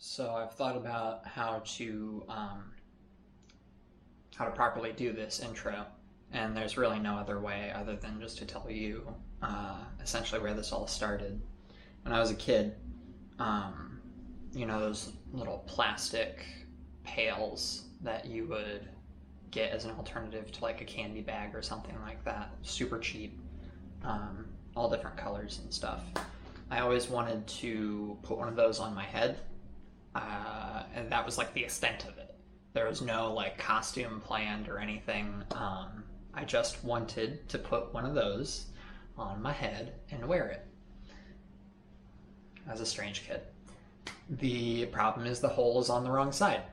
So I've thought about how to properly do this intro, and there's really no other way other than just to tell you essentially where this all started. When I was a kid, um, those little plastic pails that you would get as an alternative to like a candy bag or something like that, super cheap, all different colors and stuff. I always wanted to put one of those on my head, and that was like the extent of it. There was no like costume planned or anything. I just wanted to put one of those on my head and wear it. As a strange kid. The problem is the hole is on the wrong side.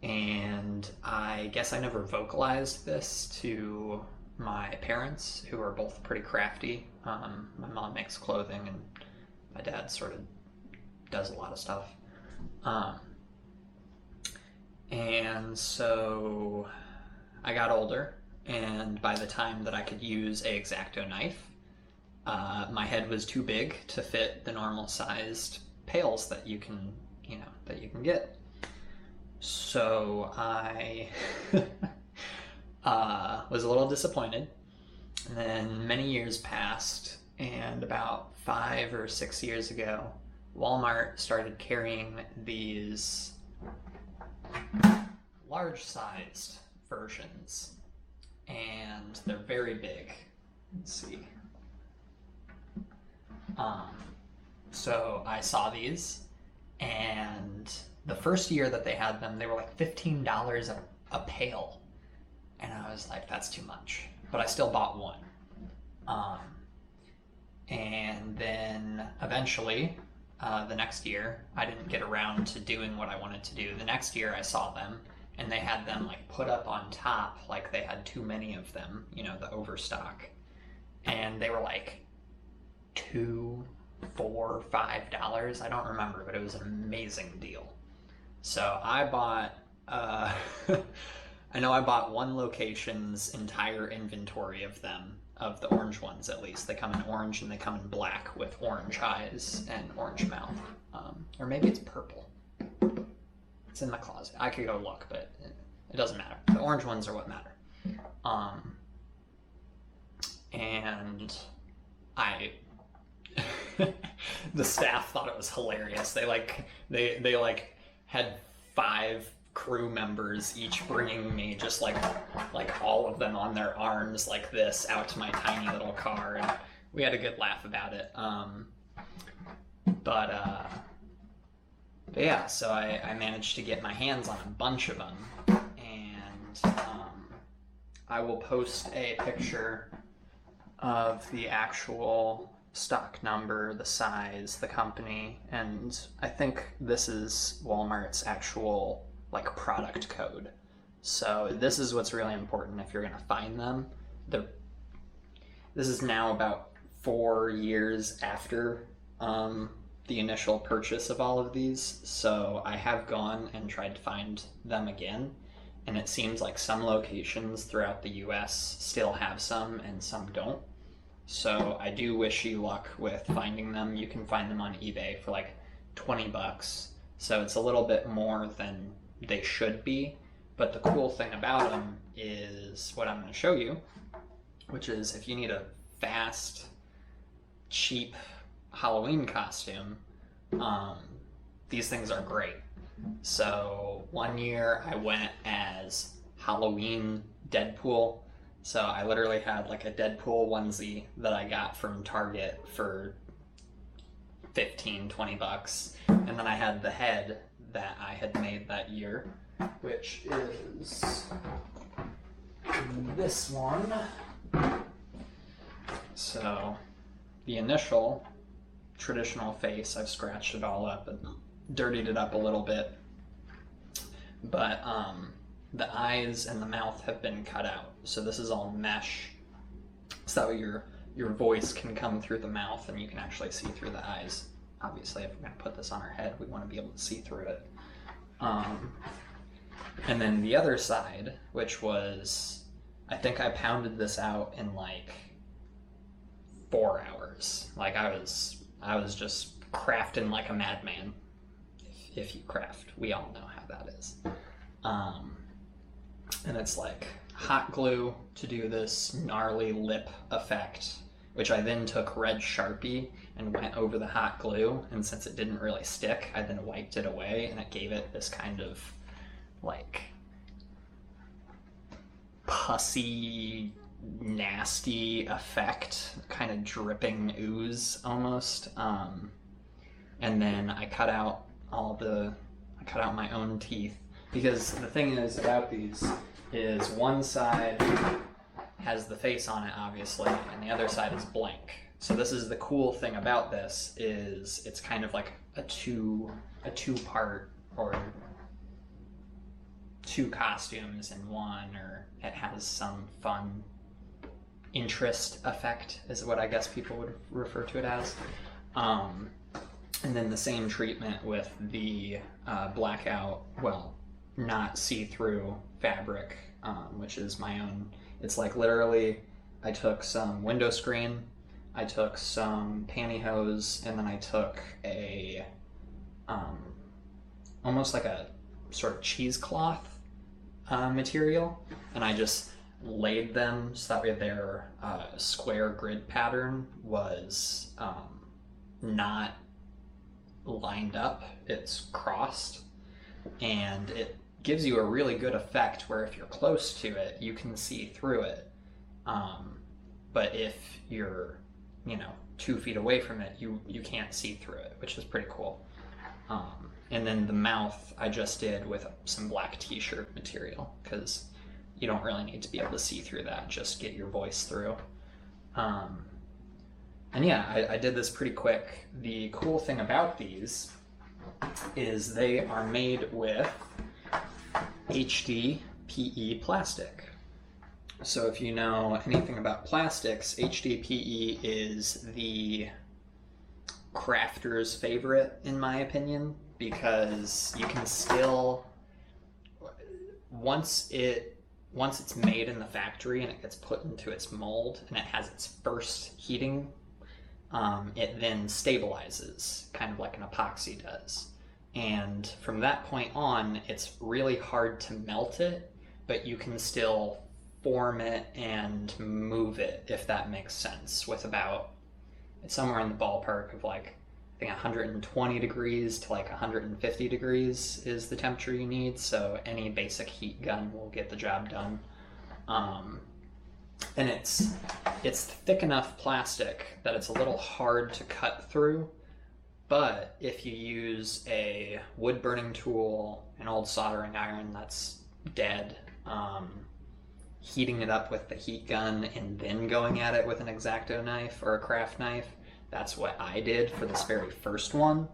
And I guess I never vocalized this to my parents, who are both pretty crafty. My mom makes clothing, and my dad sort of does a lot of stuff. And so I got older, and by the time that I could use a X-Acto knife, my head was too big to fit the normal sized pails that you can get. So I was a little disappointed. And then many years passed, and about 5 or 6 years ago, Walmart started carrying these large-sized versions, and they're very big. Let's see. So I saw these, and the first year that they had them, they were like $15 a pail, and I was like, that's too much. But I still bought one. And then eventually, the next year, I didn't get around to doing what I wanted to do. The next year I saw them, and they had them like put up on top, like they had too many of them, the overstock. And they were like $2, $4, $5. I don't remember, but it was an amazing deal. So I bought, I know I bought one location's entire inventory of them, of the orange ones at least. They come in orange and they come in black with orange eyes and orange mouth. Or maybe it's purple. It's in my closet. I could go look, but it doesn't matter. The orange ones are what matter. And I... the staff thought it was hilarious. They had 5 crew members each bringing me just like all of them on their arms like this out to my tiny little car, and we had a good laugh about it. But yeah, so I managed to get my hands on a bunch of them, and I will post a picture of the actual stock number, the size, the company, and I think this is Walmart's actual like product code. So this is what's really important if you're gonna find them. This is now about 4 years after the initial purchase of all of these, so I have gone and tried to find them again, and it seems like some locations throughout the US still have some and some don't. So I do wish you luck with finding them. You can find them on eBay for like $20. So it's a little bit more than they should be. But the cool thing about them is what I'm going to show you, which is if you need a fast, cheap Halloween costume, these things are great. So one year I went as Halloween Deadpool. So I literally had like a Deadpool onesie that I got from Target for $15, $20. And then I had the head that I had made that year, which is this one. So the initial traditional face, I've scratched it all up and dirtied it up a little bit. But the eyes and the mouth have been cut out. So this is all mesh, so your voice can come through the mouth and you can actually see through the eyes. Obviously, if we're going to put this on our head, we want to be able to see through it. And then the other side, which was, I think I pounded this out in like 4 hours. Like I was just crafting like a madman. if you craft. We all know how that is. And it's like hot glue to do this gnarly lip effect, which I then took red Sharpie and went over the hot glue, and since it didn't really stick, I then wiped it away, and it gave it this kind of like pussy, nasty effect, kind of dripping ooze almost. And then I cut out my own teeth, because the thing is about these is one side has the face on it, obviously, and the other side is blank. So this is the cool thing about this, is it's kind of like a two-part, or two costumes in one, or it has some fun interest effect, is what I guess people would refer to it as. And then the same treatment with the blackout, well, not see-through fabric, which is my own. It's like literally, I took some window screen, I took some pantyhose, and then I took a, almost like a sort of cheesecloth material, and I just laid them so that way their square grid pattern was not lined up, it's crossed, and it gives you a really good effect where if you're close to it, you can see through it. But if you're, 2 feet away from it, you can't see through it, which is pretty cool. And then the mouth I just did with some black t-shirt material, because you don't really need to be able to see through that, just get your voice through. And yeah, I did this pretty quick. The cool thing about these is they are made with HDPE plastic. So if you know anything about plastics, HDPE is the crafter's favorite, in my opinion, because you can still, once it's made in the factory and it gets put into its mold and it has its first heating, it then stabilizes, kind of like an epoxy does. And from that point on, it's really hard to melt it, but you can still form it and move it, if that makes sense, with about, it's somewhere in the ballpark of like, I think 120 degrees to like 150 degrees is the temperature you need, so any basic heat gun will get the job done. And it's thick enough plastic that it's a little hard to cut through, but if you use a wood burning tool, an old soldering iron that's dead, heating it up with the heat gun and then going at it with an X-Acto knife or a craft knife, that's what I did for this very first one,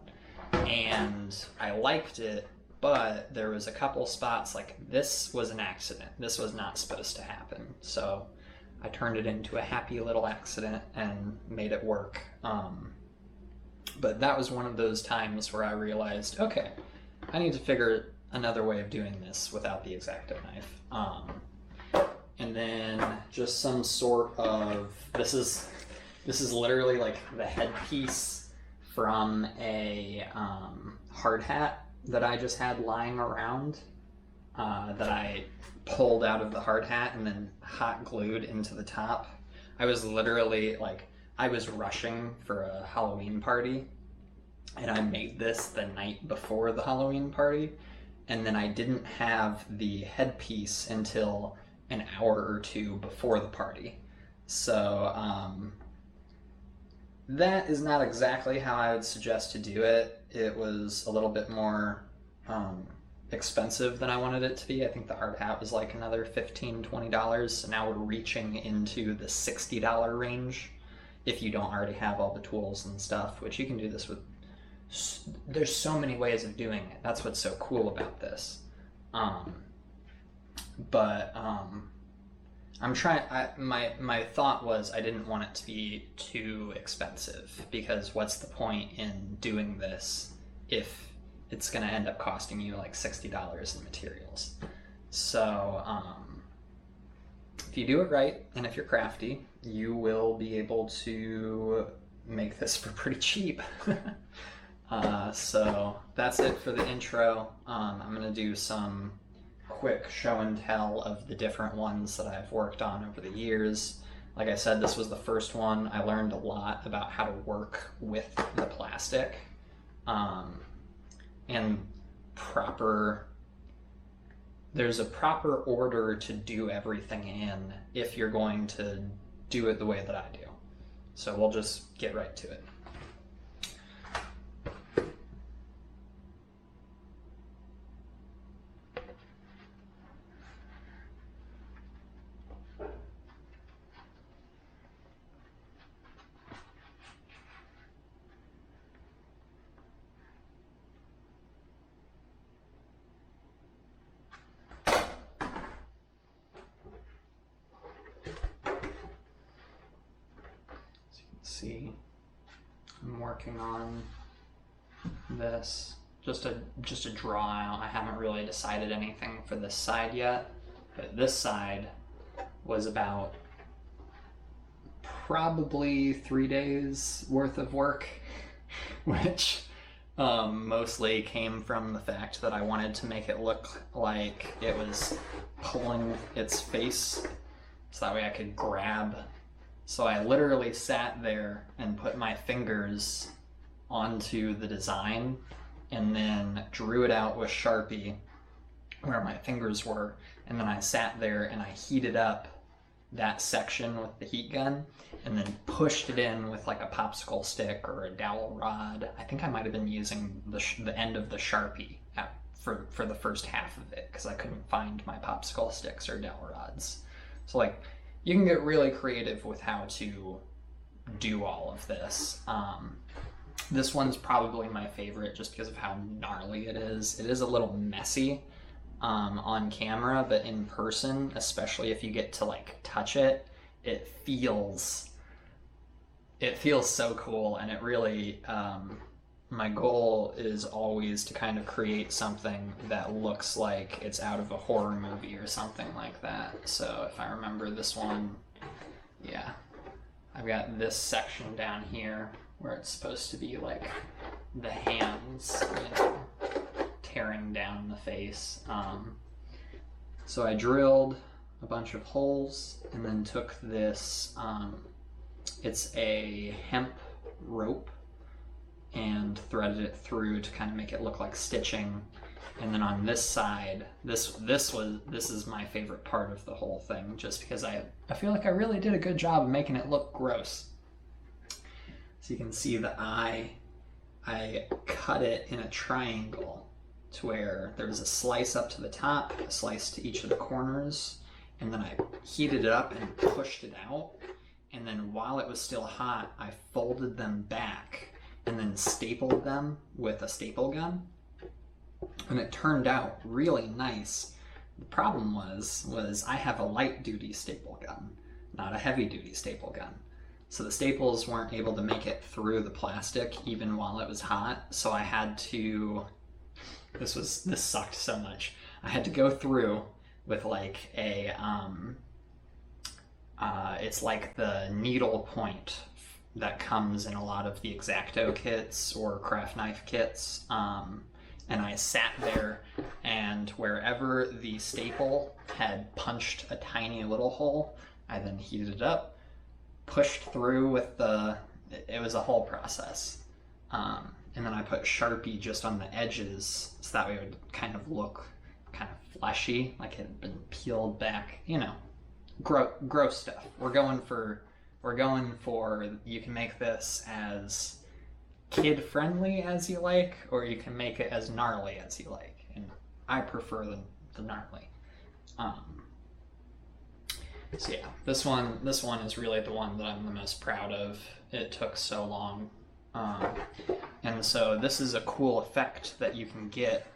and I liked it, but there was a couple spots, like this was an accident. This was not supposed to happen, so I turned it into a happy little accident and made it work. But that was one of those times where I realized, okay, I need to figure another way of doing this without the X-Acto knife. And then just some sort of, this is literally like the headpiece from a hard hat that I just had lying around, that I pulled out of the hard hat and then hot glued into the top. I was literally like, I was rushing for a Halloween party, and I made this the night before the Halloween party, and then I didn't have the headpiece until an hour or two before the party. So that is not exactly how I would suggest to do it. It was a little bit more expensive than I wanted it to be. I think the hard hat was like another $15, $20, so now we're reaching into the $60 range if you don't already have all the tools and stuff, which you can do this with. There's so many ways of doing it. That's what's so cool about this. I'm trying, my thought was I didn't want it to be too expensive, because what's the point in doing this if it's going to end up costing you like $60 in materials? So if you do it right, and if you're crafty, you will be able to make this for pretty cheap. So that's it for the intro. I'm gonna do some quick show and tell of the different ones that I've worked on over the years. Like I said, this was the first one. I learned a lot about how to work with the plastic, and there's a proper order to do everything in if you're going to do it the way that I do. So we'll just get right to it. See, I'm working on this, just a draw out. I haven't really decided anything for this side yet, but this side was about probably 3 days worth of work, which mostly came from the fact that I wanted to make it look like it was pulling its face so that way I could grab. So I literally sat there and put my fingers onto the design and then drew it out with Sharpie where my fingers were, and then I sat there and I heated up that section with the heat gun and then pushed it in with like a popsicle stick or a dowel rod. I think I might have been using the end of the Sharpie for the first half of it because I couldn't find my popsicle sticks or dowel rods. So like, you can get really creative with how to do all of this. This one's probably my favorite just because of how gnarly it is. It is a little messy on camera, but in person, especially if you get to like touch it, it feels so cool. And it really, my goal is always to kind of create something that looks like it's out of a horror movie or something like that. So if I remember this one, yeah, I've got this section down here where it's supposed to be like the hands, tearing down the face. So I drilled a bunch of holes and then took this, it's a hemp rope, and threaded it through to kind of make it look like stitching. And then on this side, this is my favorite part of the whole thing, just because I feel like I really did a good job of making it look gross. So you can see the eye, I cut it in a triangle to where there was a slice up to the top, a slice to each of the corners, and then I heated it up and pushed it out. And then while it was still hot, I folded them back and then stapled them with a staple gun, and it turned out really nice. The problem was I have a light duty staple gun, not a heavy duty staple gun. So the staples weren't able to make it through the plastic even while it was hot. So I had to, this sucked so much. I had to go through with like a, it's like the needle point that comes in a lot of the X-Acto kits or craft knife kits. And I sat there, and wherever the staple had punched a tiny little hole, I then heated it up, pushed through with it was a whole process. And then I put Sharpie just on the edges, so that way it would kind of look kind of fleshy, like it had been peeled back, gross stuff. We're going for, you can make this as kid-friendly as you like, or you can make it as gnarly as you like. And I prefer the gnarly. So yeah, this one is really the one that I'm the most proud of. It took so long. And so this is a cool effect that you can get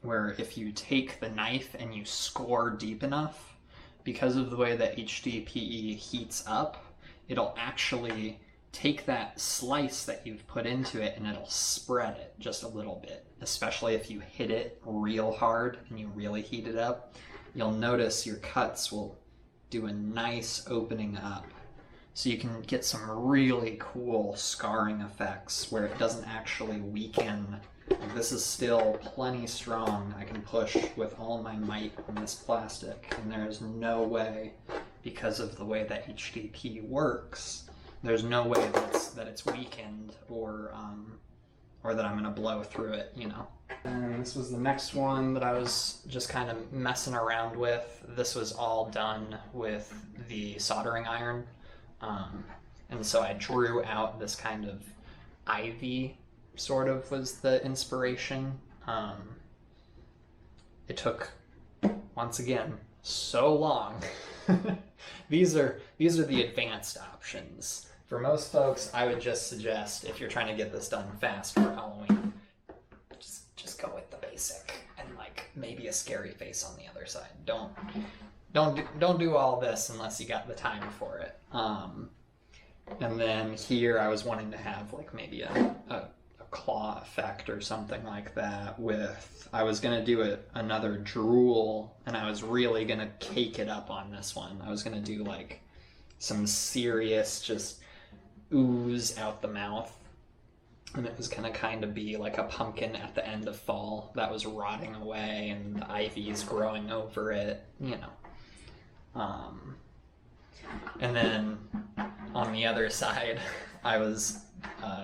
where if you take the knife and you score deep enough, because of the way that HDPE heats up, it'll actually take that slice that you've put into it and it'll spread it just a little bit, especially if you hit it real hard and you really heat it up. You'll notice your cuts will do a nice opening up. So you can get some really cool scarring effects where it doesn't actually weaken. Like, this is still plenty strong. I can push with all my might on this plastic, and there is no way, because of the way that HDP works, there's no way that it's weakened or that I'm gonna blow through it, you know. And this was the next one that I was just kind of messing around with. This was all done with the soldering iron. And so I drew out this kind of ivy, sort of was the inspiration. It took, once again, so long. These are the advanced options. For most folks, I would just suggest, if you're trying to get this done fast for Halloween, just go with the basic and like maybe a scary face on the other side. Don't do all this unless you got the time for it. And then here I was wanting to have like maybe a claw effect or something like that with, I was going to do another drool, and I was really going to cake it up on this one. I was going to do like some serious just ooze out the mouth, and it was going to kind of be like a pumpkin at the end of fall that was rotting away and the ivy's growing over it, you know. And then on the other side, I was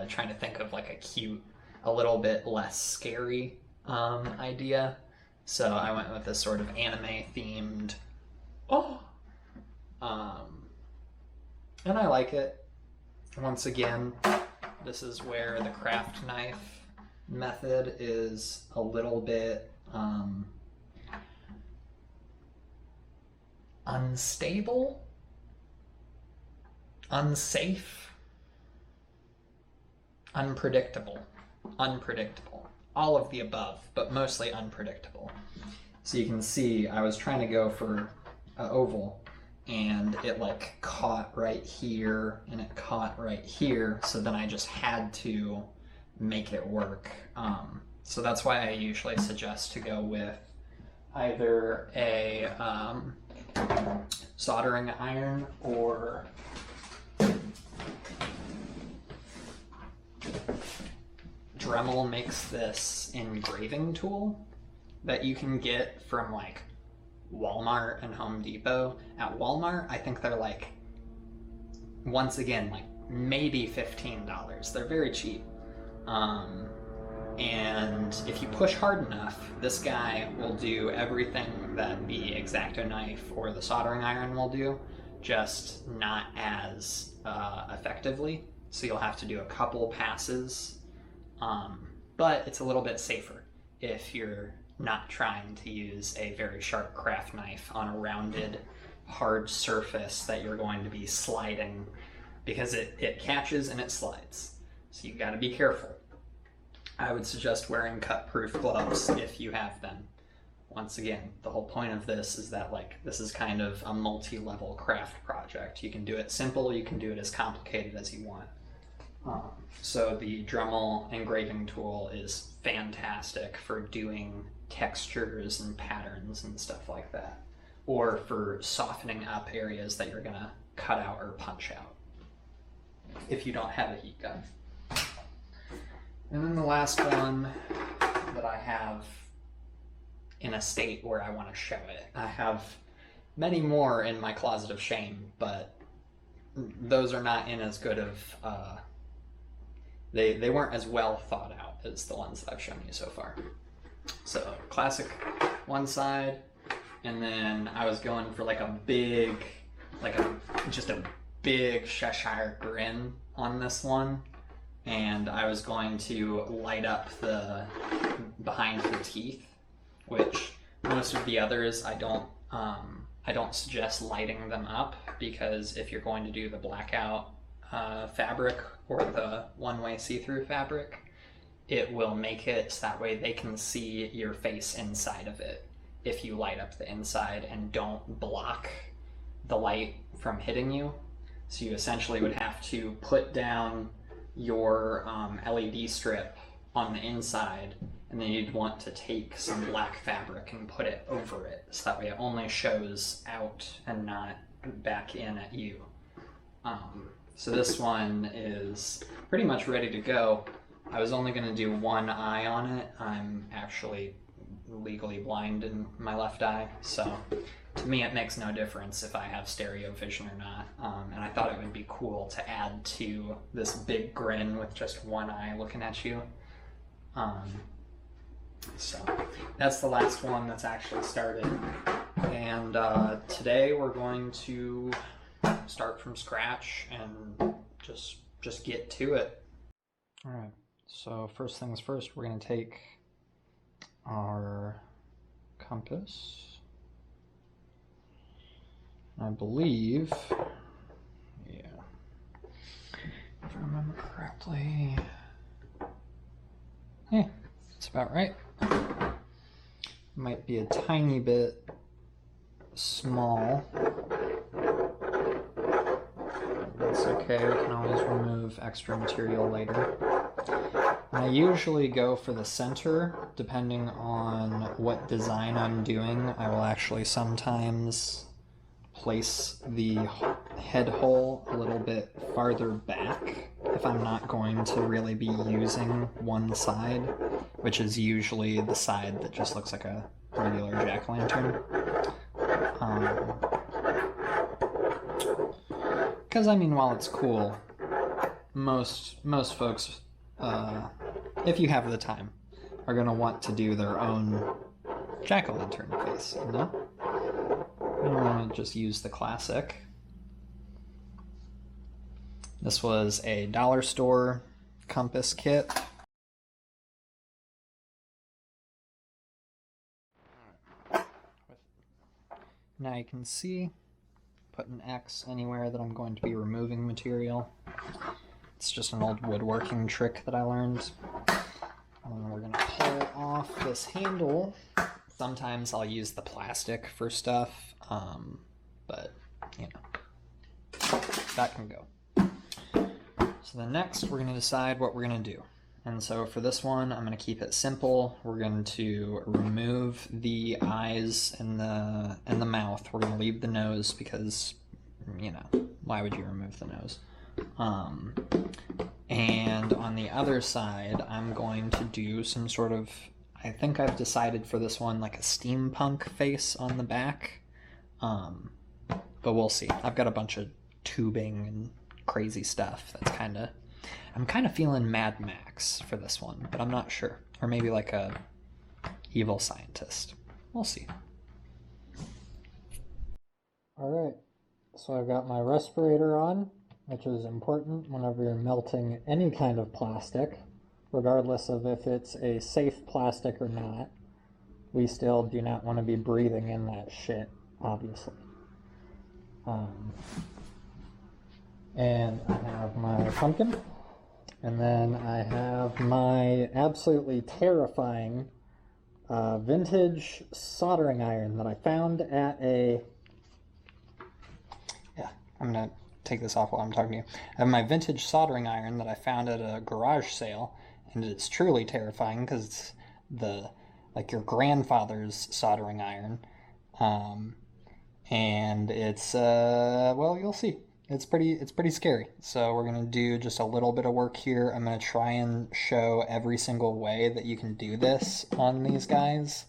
trying to think of like a cute, a little bit less scary idea. So I went with this sort of anime themed, and I like it. Once again, this is where the craft knife method is a little bit unstable, unsafe, unpredictable, all of the above, but mostly unpredictable. So you can see I was trying to go for an oval, and it like caught right here and it caught right here, so then I just had to make it work. So that's why I usually suggest to go with either a soldering iron or Dremel makes this engraving tool that you can get from like Walmart and Home Depot. At Walmart, I think they're like, once again, like maybe $15. They're very cheap. And if you push hard enough, this guy will do everything that the X-Acto knife or the soldering iron will do, just not as effectively. So you'll have to do a couple passes, but it's a little bit safer if you're not trying to use a very sharp craft knife on a rounded, hard surface that you're going to be sliding, because it catches and it slides. So you gotta be careful. I would suggest wearing cut-proof gloves if you have them. Once again, the whole point of this is that like this is kind of a multi-level craft project. You can do it simple, you can do it as complicated as you want. So the Dremel engraving tool is fantastic for doing textures and patterns and stuff like that, or for softening up areas that you're gonna cut out or punch out if you don't have a heat gun. And then the last one that I have in a state where I want to show it. I have many more in my closet of shame, but those are not in as good of, they weren't as well thought out as the ones that I've shown you so far. So classic one side, and then I was going for like a big, just a big Cheshire grin on this one. And I was going to light up the behind the teeth, which most of the others I don't suggest lighting them up, because if you're going to do the blackout fabric or the one-way see-through fabric, it will make it so that way they can see your face inside of it if you light up the inside and don't block the light from hitting you. So you essentially would have to put down your LED strip on the inside, and then you'd want to take some black fabric and put it over it, so that way it only shows out and not back in at you. So this one is pretty much ready to go. I was only going to do one eye on it. I'm actually legally blind in my left eye, so to me it makes no difference if I have stereo vision or not. And I thought it would be cool to add to this big grin with just one eye looking at you. So that's the last one that's actually started. And today we're going to start from scratch and just get to it. All right, so first things first, we're going to take our compass. I believe, yeah, if I remember correctly, yeah, that's about right. Might be a tiny bit small. That's okay, we can always remove extra material later. I usually go for the center, depending on what design I'm doing. I will actually sometimes place the head hole a little bit farther back if I'm not going to really be using one side, which is usually the side that just looks like a regular jack-o'-lantern. Because, I mean, while it's cool, most folks, if you have the time, are going to want to do their own jack-o'-lantern face, you know? You don't want to just use the classic. This was a dollar store compass kit. Now you can see, put an X anywhere that I'm going to be removing material. It's just an old woodworking trick that I learned. And we're going to pull off this handle. Sometimes I'll use the plastic for stuff, but, you know, that can go. So then next, we're going to decide what we're going to do. And so for this one, I'm going to keep it simple. We're going to remove the eyes and the mouth. We're going to leave the nose because, you know, why would you remove the nose? And on the other side, I'm going to do some sort of, I think I've decided for this one, like a steampunk face on the back. But we'll see. I've got a bunch of tubing and crazy stuff that's I'm kind of feeling Mad Max for this one, but I'm not sure. Or maybe like a evil scientist. We'll see. Alright, so I've got my respirator on, which is important whenever you're melting any kind of plastic, regardless of if it's a safe plastic or not. We still do not want to be breathing in that shit, obviously. And I have my pumpkin, and then I have my absolutely terrifying vintage soldering iron that I found at a... Yeah, I'm going to take this off while I'm talking to you. I have my vintage soldering iron that I found at a garage sale, and it's truly terrifying because it's like your grandfather's soldering iron. And it's, well, you'll see. It's pretty scary. So we're going to do just a little bit of work here. I'm going to try and show every single way that you can do this on these guys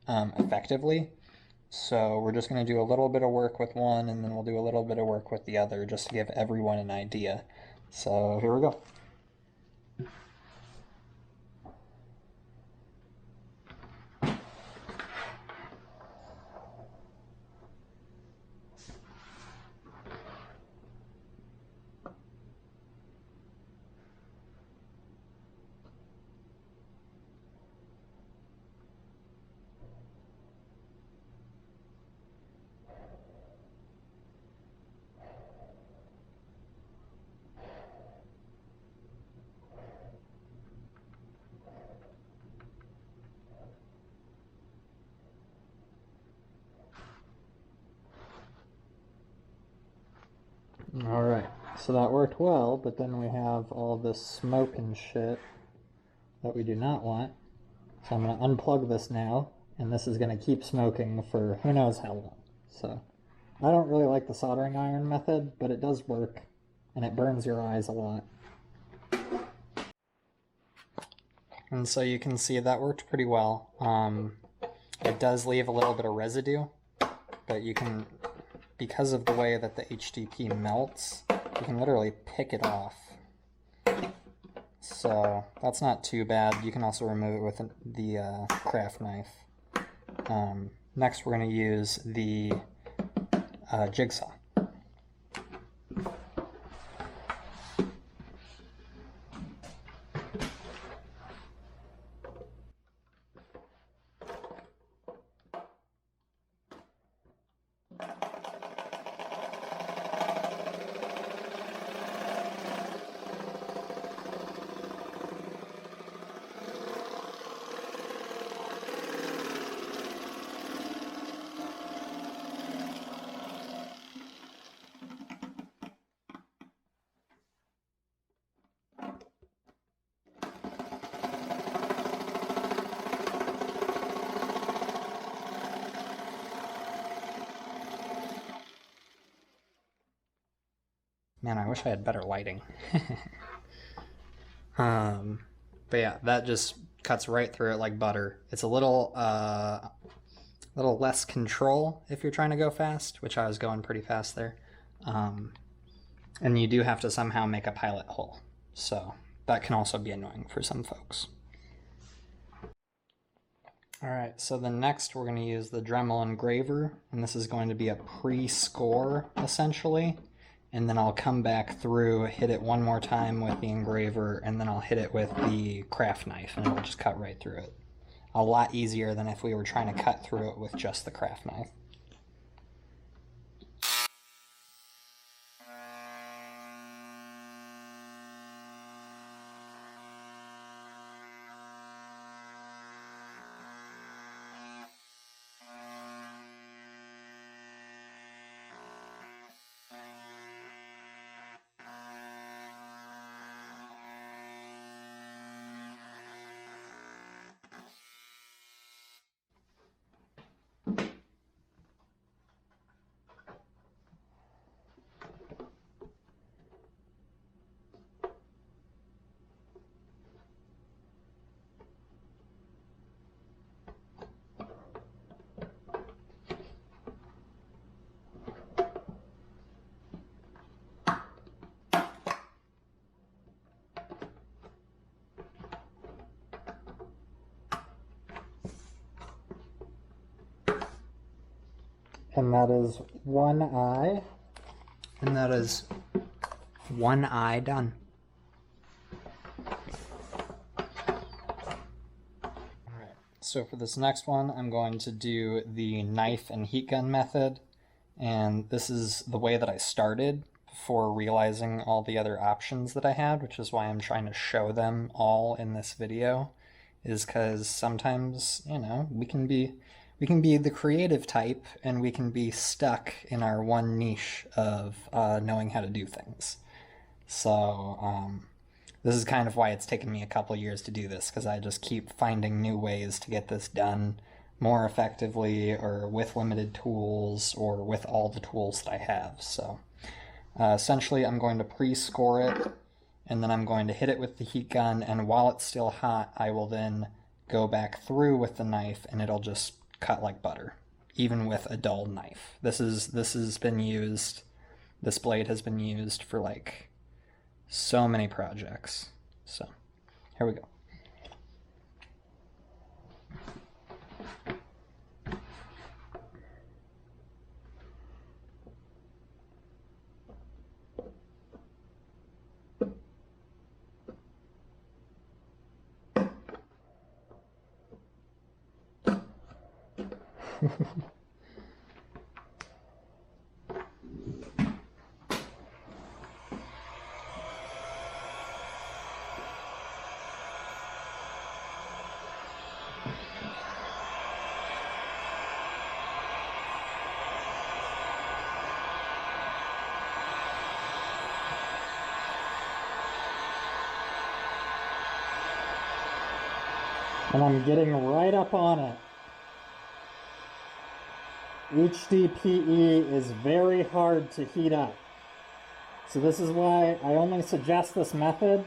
effectively. So we're just going to do a little bit of work with one, and then we'll do a little bit of work with the other just to give everyone an idea. So here we go. Alright, so that worked well, but then we have all this smoke and shit that we do not want. So I'm going to unplug this now, and this is going to keep smoking for who knows how long. So I don't really like the soldering iron method, but it does work. and it burns your eyes a lot. And so you can see that worked pretty well. It does leave a little bit of residue, but you can, because of the way that the HDP melts, you can literally pick it off. So that's not too bad. You can also remove it with the craft knife. Next we're going to use the jigsaw. Man, I wish I had better lighting. But yeah, that just cuts right through it like butter. It's a little less control if you're trying to go fast, which I was going pretty fast there. And you do have to somehow make a pilot hole. So that can also be annoying for some folks. Alright, so then next we're going to use the Dremel engraver, and this is going to be a pre-score essentially. And then I'll come back through, hit it one more time with the engraver, and then I'll hit it with the craft knife, and it'll just cut right through it. A lot easier than if we were trying to cut through it with just the craft knife. And that is one eye. And that is one eye done. Alright, so for this next one, I'm going to do the knife and heat gun method. And this is the way that I started before realizing all the other options that I had, which is why I'm trying to show them all in this video, is because sometimes, you know, we can be the creative type, and we can be stuck in our one niche of knowing how to do things. So this is kind of why it's taken me a couple years to do this, because I just keep finding new ways to get this done more effectively, or with limited tools, or with all the tools that I have. So essentially I'm going to pre-score it, and then I'm going to hit it with the heat gun, and while it's still hot, I will then go back through with the knife, and it'll just cut like butter, even with a dull knife. This has been used, this blade has been used for like so many projects. So here we go. And I'm getting right up on it. HDPE is very hard to heat up. So this is why I only suggest this method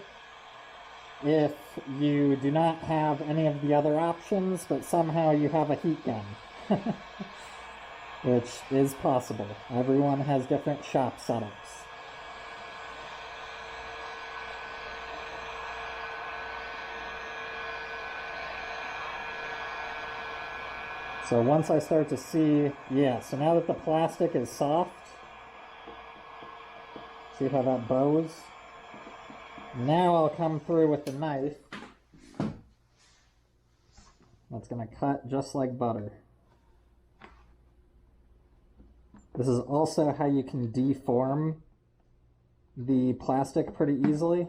if you do not have any of the other options, but somehow you have a heat gun. Which is possible. Everyone has different shop setups. So once I start to see, yeah, so now that the plastic is soft, see how that bows? Now I'll come through with the knife. That's gonna cut just like butter. This is also how you can deform the plastic pretty easily.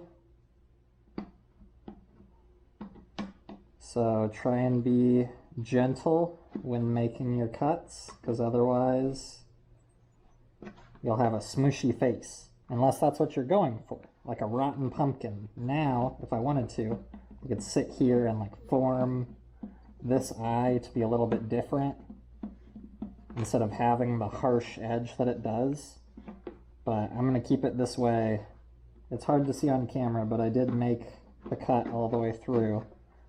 So try and be gentle when making your cuts, because otherwise you'll have a smooshy face, unless that's what you're going for, like a rotten pumpkin. Now, if I wanted to, I could sit here and like form this eye to be a little bit different instead of having the harsh edge that it does. But I'm going to keep it this way. It's hard to see on camera, but I did make the cut all the way through.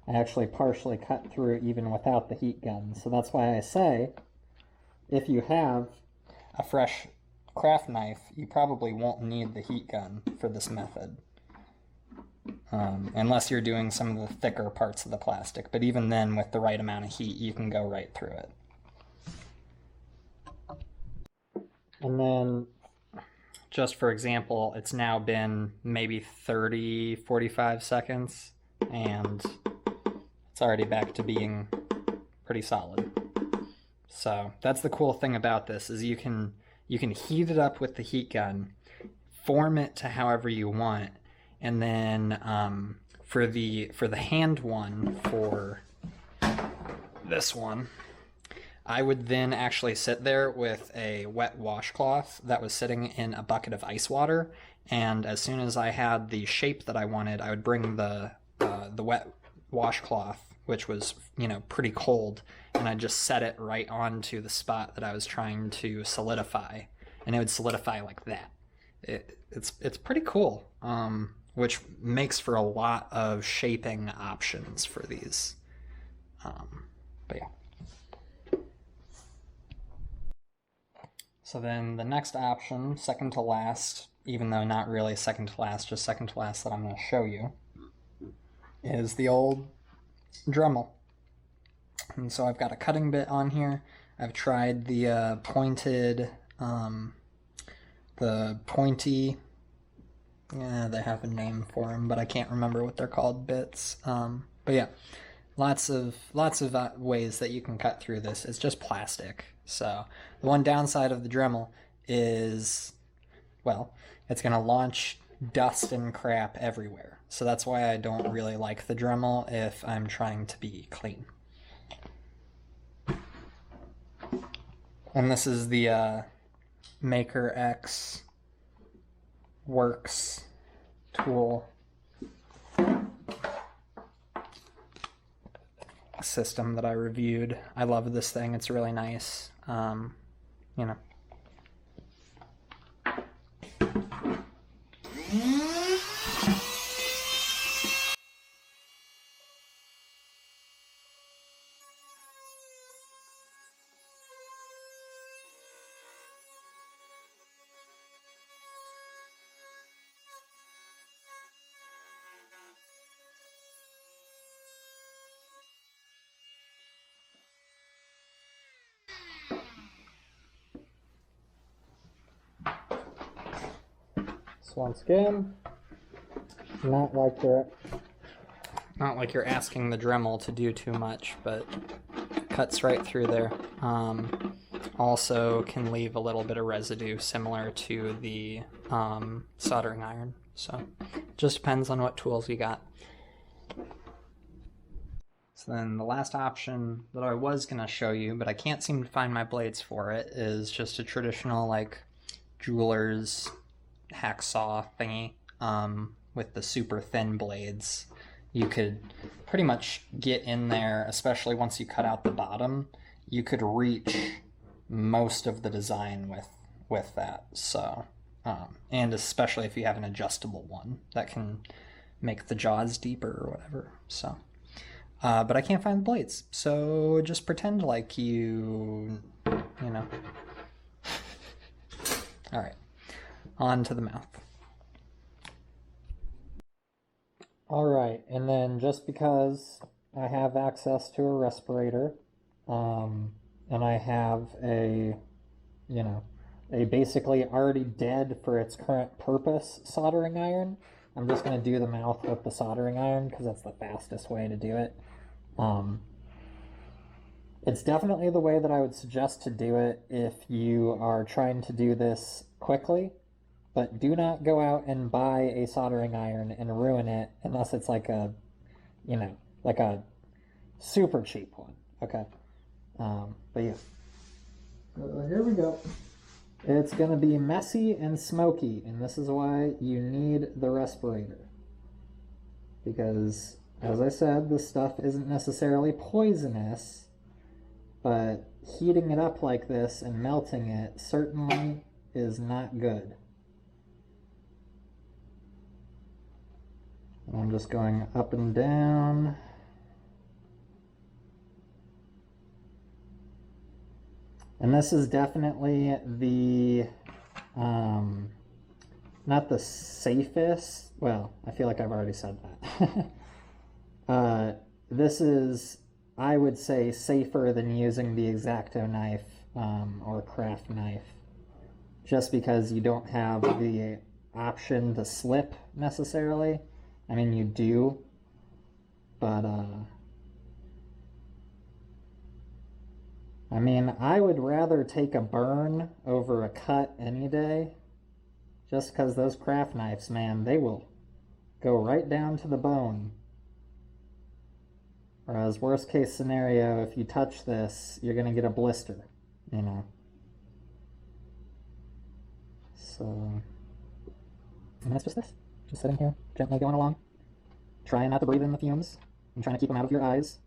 I actually partially cut through even without the heat gun. So that's why I say, if you have a fresh craft knife, you probably won't need the heat gun for this method. Unless you're doing some of the thicker parts of the plastic. But even then, with the right amount of heat, you can go right through it. And then, just for example, it's now been maybe 30, 45 seconds, and it's already back to being pretty solid. So that's the cool thing about this, is you can heat it up with the heat gun, form it to however you want, and then for the hand one, for this one, I would then actually sit there with a wet washcloth that was sitting in a bucket of ice water, and as soon as I had the shape that I wanted, I would bring the wet washcloth, which was, you know, pretty cold, and I'd just set it right onto the spot that I was trying to solidify, and it would solidify like that. It's pretty cool, which makes for a lot of shaping options for these. But yeah. So then the next option, second to last, even though not really second to last, just second to last that I'm going to show you, is the old Dremel. And so I've got a cutting bit on here. I've tried the pointy, yeah, they have a name for them, but I can't remember what they're called, bits. But yeah, lots of ways that you can cut through this. It's just plastic. So the one downside of the Dremel is, well, it's going to launch dust and crap everywhere. So that's why I don't really like the Dremel if I'm trying to be clean. And this is the Maker X Works tool system that I reviewed. I love this thing. It's really nice. You know. Once again, not like you're asking the Dremel to do too much, but cuts right through there. Also can leave a little bit of residue similar to the soldering iron. So just depends on what tools you got. So then the last option that I was going to show you, but I can't seem to find my blades for it, is just a traditional like jeweler's hacksaw thingy with the super thin blades. You could pretty much get in there, especially once you cut out the bottom, you could reach most of the design with that. So And especially if you have an adjustable one that can make the jaws deeper or whatever. So, but I can't find the blades, so just pretend like you know. All right, on to the mouth. All right, and then just because I have access to a respirator, and I have a, a basically already dead for its current purpose soldering iron, I'm just going to do the mouth with the soldering iron because that's the fastest way to do it. It's definitely the way that I would suggest to do it if you are trying to do this quickly, but do not go out and buy a soldering iron and ruin it unless it's like a, like a super cheap one. Okay. But yeah. Here we go. It's going to be messy and smoky, and this is why you need the respirator. Because, as I said, this stuff isn't necessarily poisonous, but heating it up like this and melting it certainly is not good. And I'm just going up and down. And this is definitely the, not the safest, well, I feel like I've already said that. This is, I would say, safer than using the X-Acto knife or craft knife, just because you don't have the option to slip necessarily. I mean, you do, but I mean, I would rather take a burn over a cut any day, just because those craft knives, man, they will go right down to the bone. Whereas worst case scenario, if you touch this, you're going to get a blister, So, and that's just this. Just sitting here, gently going along, trying not to breathe in the fumes, and trying to keep them out of your eyes.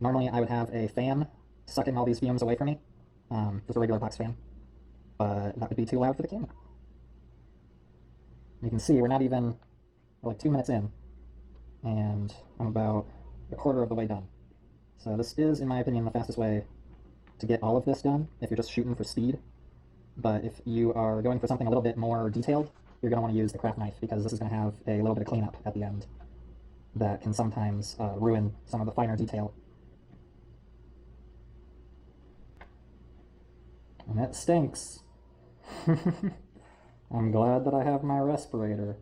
Normally I would have a fan sucking all these fumes away from me, just a regular box fan, but that would be too loud for the camera. You can see we're not even, we're like 2 minutes in, and I'm about a quarter of the way done. So this is, in my opinion, the fastest way to get all of this done if you're just shooting for speed. But if you are going for something a little bit more detailed, you're going to want to use the craft knife, because this is going to have a little bit of cleanup at the end that can sometimes ruin some of the finer detail. And it stinks. I'm glad that I have my respirator.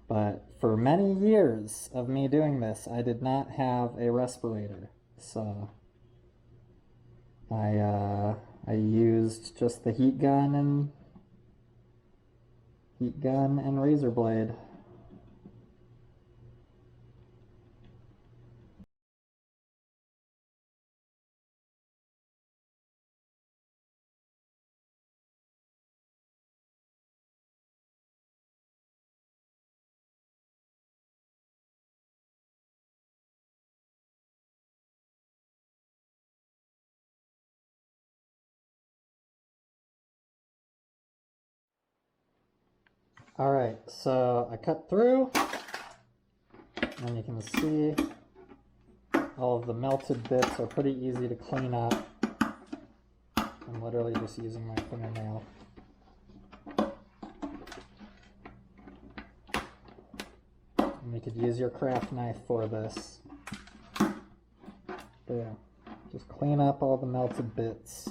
But for many years of me doing this, I did not have a respirator. So I used just the heat gun and razor blade. Alright, so I cut through, and you can see all of the melted bits are pretty easy to clean up. I'm literally just using my fingernail. And you could use your craft knife for this. But yeah, just clean up all the melted bits.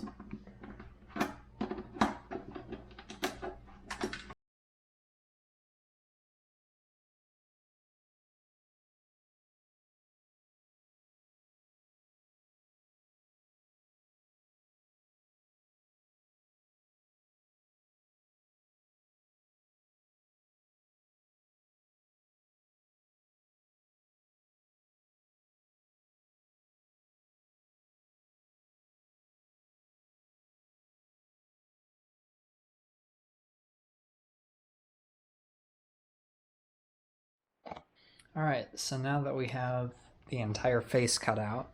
Alright, so now that we have the entire face cut out,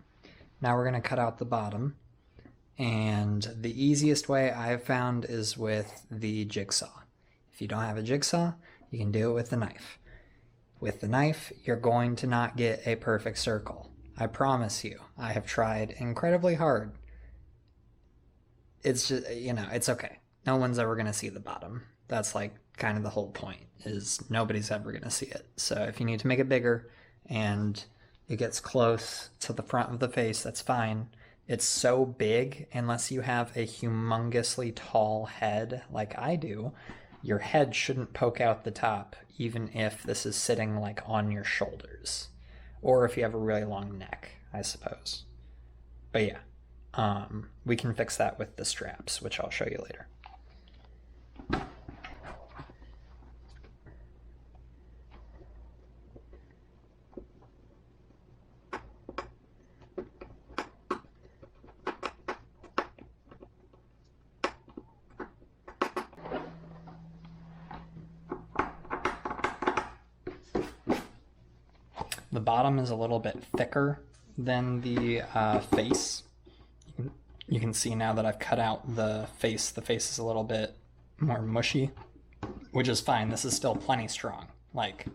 now we're going to cut out the bottom. And the easiest way I've found is with the jigsaw. If you don't have a jigsaw, you can do it with the knife. With the knife, you're going to not get a perfect circle. I promise you. I have tried incredibly hard. It's just, it's okay. No one's ever going to see the bottom. That's like kind of the whole point, is nobody's ever going to see it. So if you need to make it bigger and it gets close to the front of the face, that's fine. It's so big, unless you have a humongously tall head like I do, your head shouldn't poke out the top, even if this is sitting like on your shoulders. Or if you have a really long neck, I suppose. But yeah, we can fix that with the straps, which I'll show you later. The bottom is a little bit thicker than the face. You can see now that I've cut out the face. The face is a little bit more mushy, which is fine. This is still plenty strong. Like,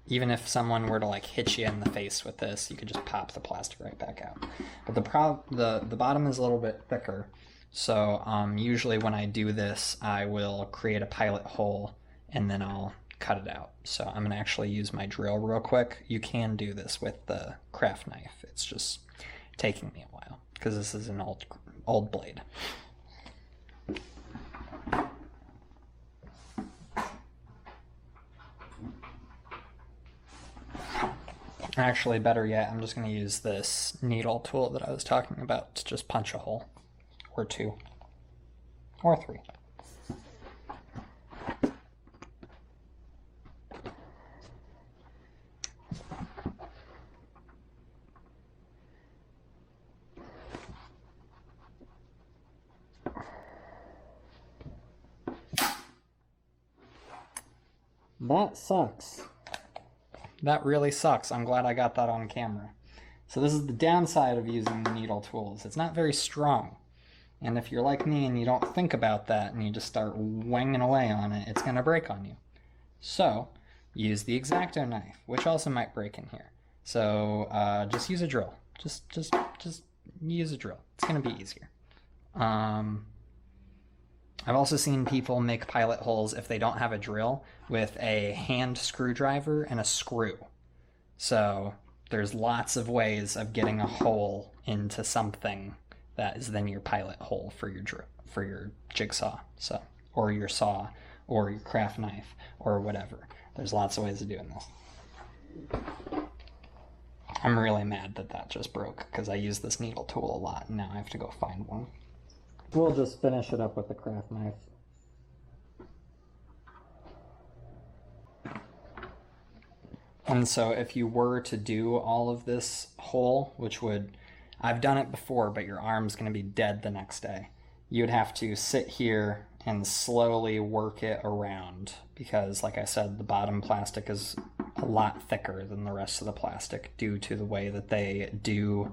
even if someone were to like hit you in the face with this, you could just pop the plastic right back out. But the bottom is a little bit thicker. So usually when I do this, I will create a pilot hole and then I'll cut it out. So I'm going to actually use my drill real quick. You can do this with the craft knife. It's just taking me a while because this is an old blade. Actually, better yet, I'm just going to use this needle tool that I was talking about to just punch a hole, or two, or three. That sucks. That really sucks. I'm glad I got that on camera. So this is the downside of using the needle tools. It's not very strong. And if you're like me and you don't think about that and you just start wanging away on it, it's going to break on you. So use the X-Acto knife, which also might break in here. So just use a drill. Just use a drill. It's going to be easier. I've also seen people make pilot holes if they don't have a drill with a hand screwdriver and a screw. So there's lots of ways of getting a hole into something that is then your pilot hole for your jigsaw, so, or your saw, or your craft knife, or whatever. There's lots of ways of doing this. I'm really mad that that just broke because I use this needle tool a lot and now I have to go find one. We'll just finish it up with the craft knife. And so if you were to do all of this hole, which would, I've done it before, but your arm's going to be dead the next day. You'd have to sit here and slowly work it around because, like I said, the bottom plastic is a lot thicker than the rest of the plastic due to the way that they do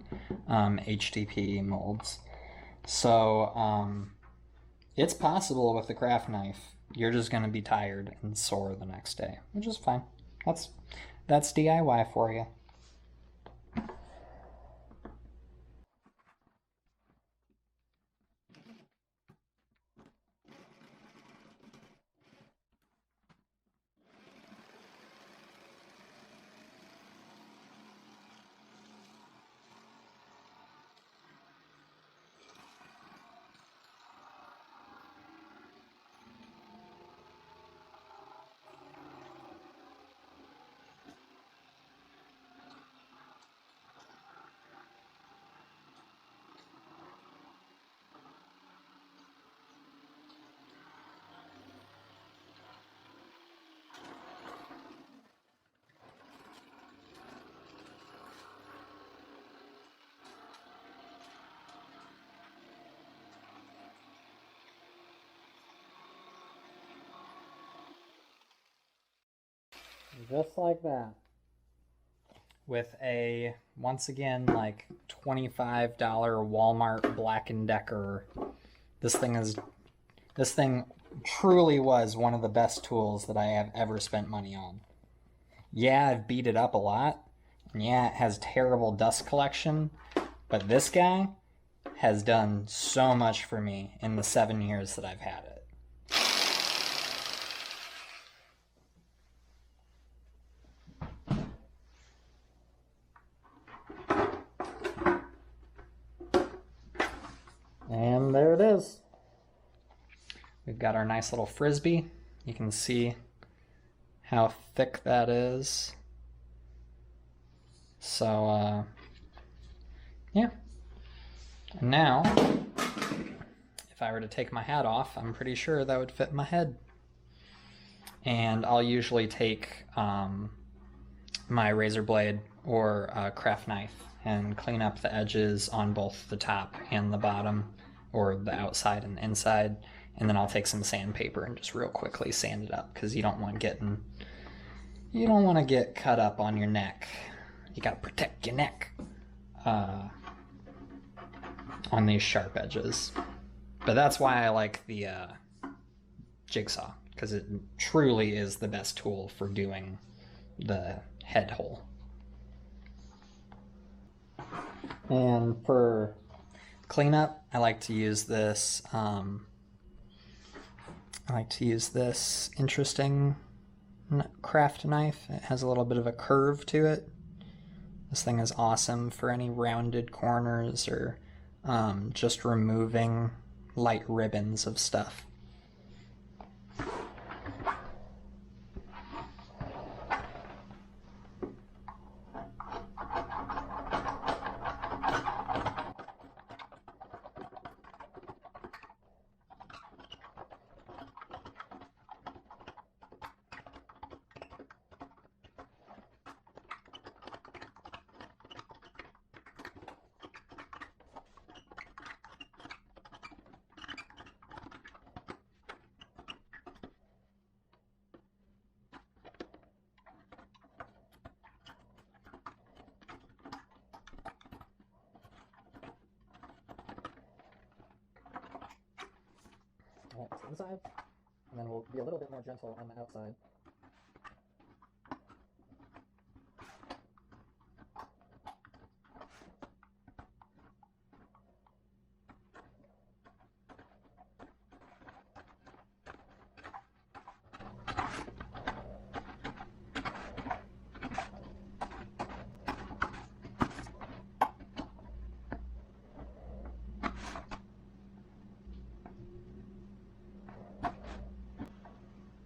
HDPE molds. So it's possible with the craft knife. You're just going to be tired and sore the next day, which is fine. That's DIY for you. Just like that. With a, once again, like $25 Walmart Black & Decker. This thing truly was one of the best tools that I have ever spent money on. Yeah, I've beat it up a lot, and yeah, it has terrible dust collection, but this guy has done so much for me in the 7 years that I've had it. And there it is. We've got our nice little frisbee. You can see how thick that is. So, yeah. And now, if I were to take my hat off, I'm pretty sure that would fit my head. And I'll usually take my razor blade or a craft knife and clean up the edges on both the top and the bottom, or the outside and the inside. And then I'll take some sandpaper and just real quickly sand it up, because you don't want to get cut up on your neck. You gotta protect your neck on these sharp edges. But that's why I like the jigsaw, because it truly is the best tool for doing the head hole. And for cleanup, I like to use this interesting craft knife. It has a little bit of a curve to it. This thing is awesome for any rounded corners or just removing light ribbons of stuff. Inside, and then we'll be a little bit more gentle on the outside.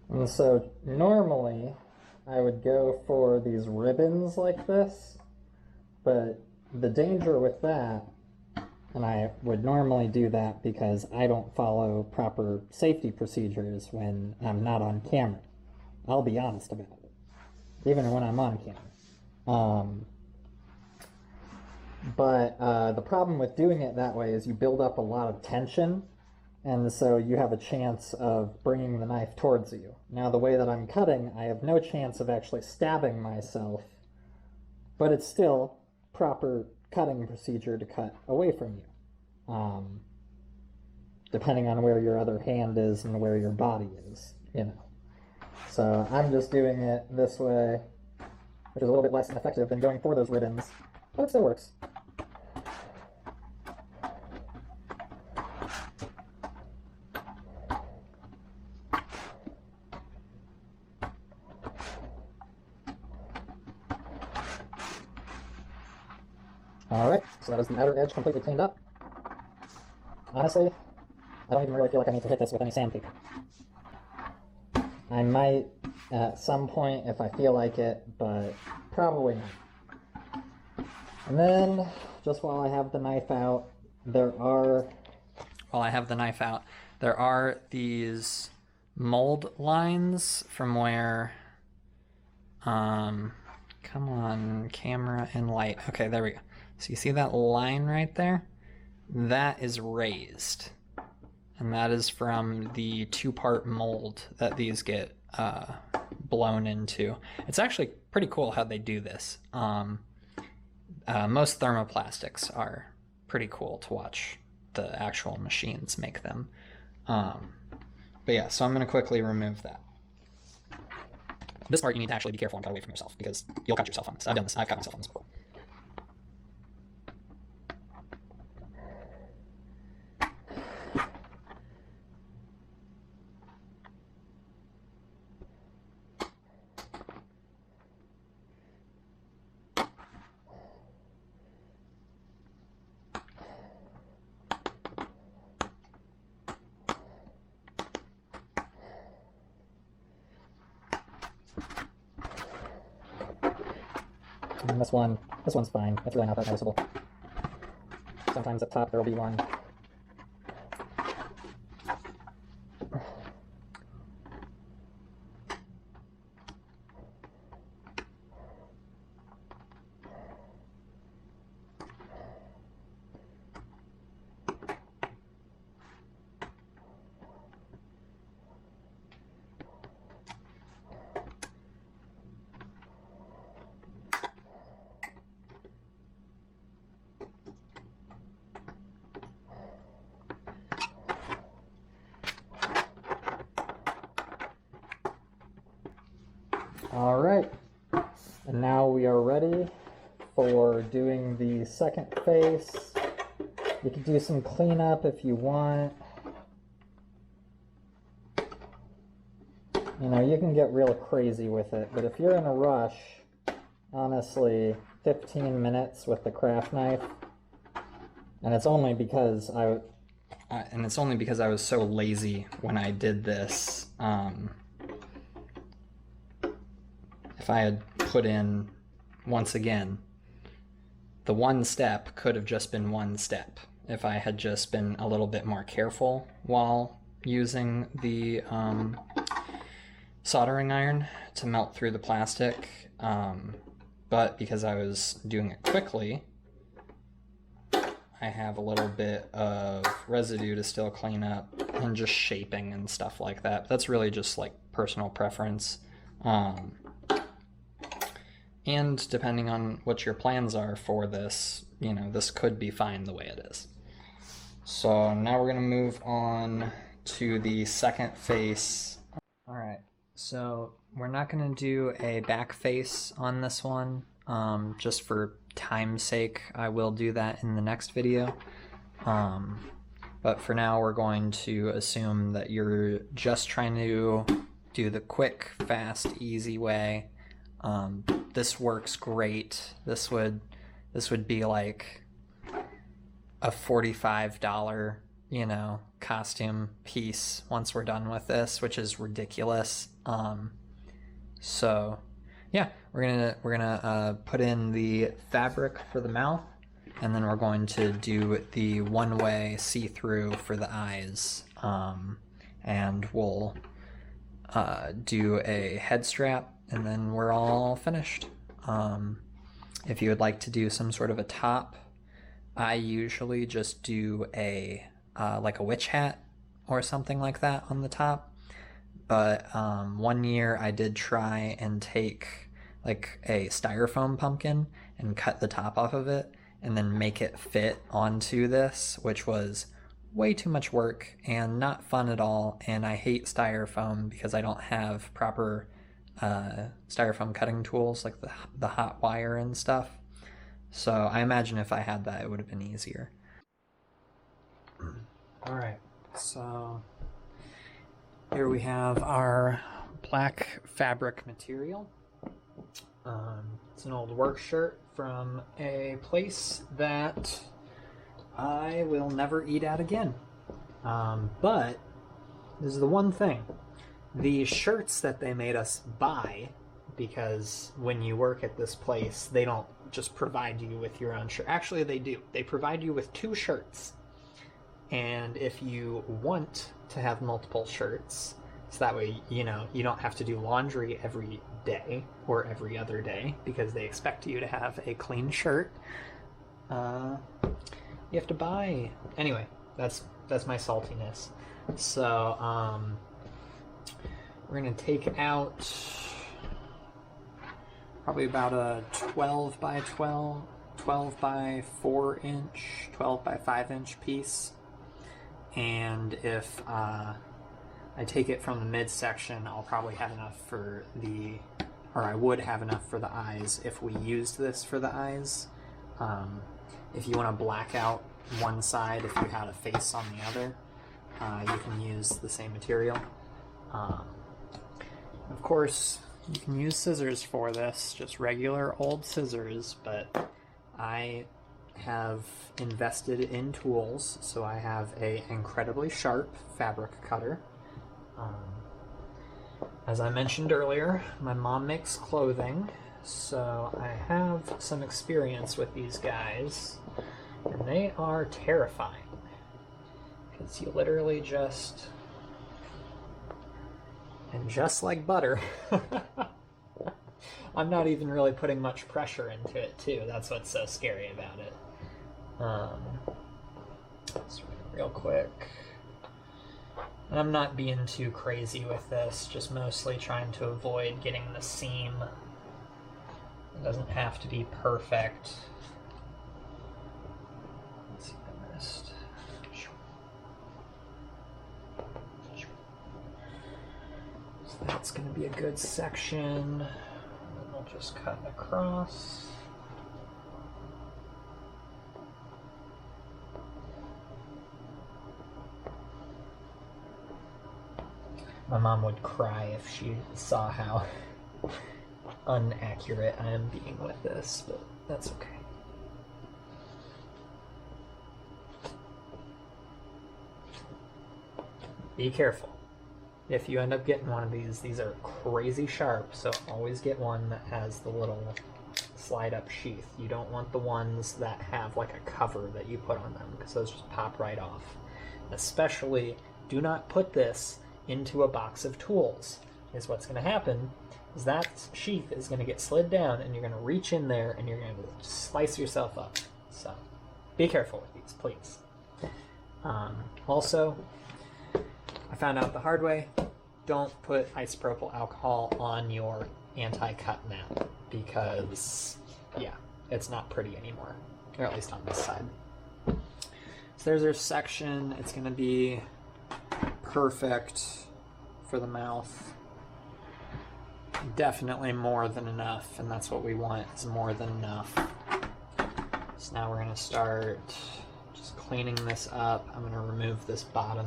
And so normally I would go for these ribbons like this, but the danger with that, and I would normally do that because I don't follow proper safety procedures when I'm not on camera. I'll be honest about it, even when I'm on camera. But the problem with doing it that way is you build up a lot of tension, and so you have a chance of bringing the knife towards you. Now, the way that I'm cutting, I have no chance of actually stabbing myself, but it's still proper cutting procedure to cut away from you, depending on where your other hand is and where your body is, you know. So I'm just doing it this way, which is a little bit less effective than going for those ribbons, but it still works. Alright, so that is the outer edge completely cleaned up. Honestly, I don't even really feel like I need to hit this with any sandpaper. I might at some point if I feel like it, but probably not. And then, just while I have the knife out, there are these mold lines from where, come on, camera and light. Okay, there we go. So you see that line right there? That is raised. And that is from the two-part mold that these get blown into. It's actually pretty cool how they do this. Most thermoplastics are pretty cool to watch the actual machines make them. But yeah, so I'm going to quickly remove that. This part you need to actually be careful and cut away from yourself because you'll cut yourself on this. I've done this. I've cut myself on this before. And this one's fine. It's really not that noticeable. Sometimes up top there will be one. All right, and now we are ready for doing the second face. You can do some cleanup if you want. You know, you can get real crazy with it, but if you're in a rush, honestly, 15 minutes with the craft knife, and it's only because I was so lazy when I did this. If I had put in, once again, the one step could have just been one step. If I had just been a little bit more careful while using the soldering iron to melt through the plastic, but because I was doing it quickly, I have a little bit of residue to still clean up and just shaping and stuff like that. That's really just like personal preference. And depending on what your plans are for this, you know, this could be fine the way it is. So now we're going to move on to the second face. All right, so we're not going to do a back face on this one. Just for time's sake, I will do that in the next video. But for now, we're going to assume that you're just trying to do the quick, fast, easy way. This works great. This would be like a $45, you know, costume piece once we're done with this, which is ridiculous. So yeah, we're gonna put in the fabric for the mouth, and then we're going to do the one-way see-through for the eyes, and we'll do a head strap, and then we're all finished. If you would like to do some sort of a top, I usually just do a like a witch hat or something like that on the top. But one year I did try and take like a styrofoam pumpkin and cut the top off of it and then make it fit onto this, which was way too much work and not fun at all. And I hate styrofoam because I don't have proper styrofoam cutting tools like the hot wire and stuff. So I imagine if I had that, it would have been easier. All right, so here we have our black fabric material. It's an old work shirt from a place that I will never eat at again. But this is the one thing. The shirts that they made us buy, because when you work at this place, they don't just provide you with your own shirt. Actually, they do. They provide you with 2 shirts. And if you want to have multiple shirts, so that way, you know, you don't have to do laundry every day or every other day because they expect you to have a clean shirt, you have to buy. Anyway, that's my saltiness. So, we're going to take out probably about a 12 by 12, 12 by 4 inch, 12 by 5 inch piece. And if I I take it from the midsection, I'll probably have enough for or I would have enough for the eyes if we used this for the eyes. If you want to black out one side, if you had a face on the other, you can use the same material. Of course, you can use scissors for this, just regular old scissors, but I have invested in tools, so I have a incredibly sharp fabric cutter. As I mentioned earlier, my mom makes clothing, so I have some experience with these guys, and they are terrifying, because you literally just like butter, I'm not even really putting much pressure into it too. That's what's so scary about it. Let's real quick. And I'm not being too crazy with this, just mostly trying to avoid getting the seam. It doesn't have to be perfect. Let's see what I missed. So that's going to be a good section. And then I'll just cut across. My mom would cry if she saw how inaccurate I am being with this, but that's okay. Be careful. If you end up getting one of these are crazy sharp, so always get one that has the little slide up sheath. You don't want the ones that have like a cover that you put on them, because those just pop right off. Especially, do not put this into a box of tools, is what's going to happen is that sheath is going to get slid down and you're going to reach in there and you're going to slice yourself up. So be careful with these, please. Also, I found out the hard way, don't put isopropyl alcohol on your anti-cut mat, because yeah, it's not pretty anymore, or at least on this side. So there's our section. It's going to be perfect for the mouth. Definitely more than enough, and that's what we want, is more than enough. So now we're going to start just cleaning this up. I'm going to remove this bottom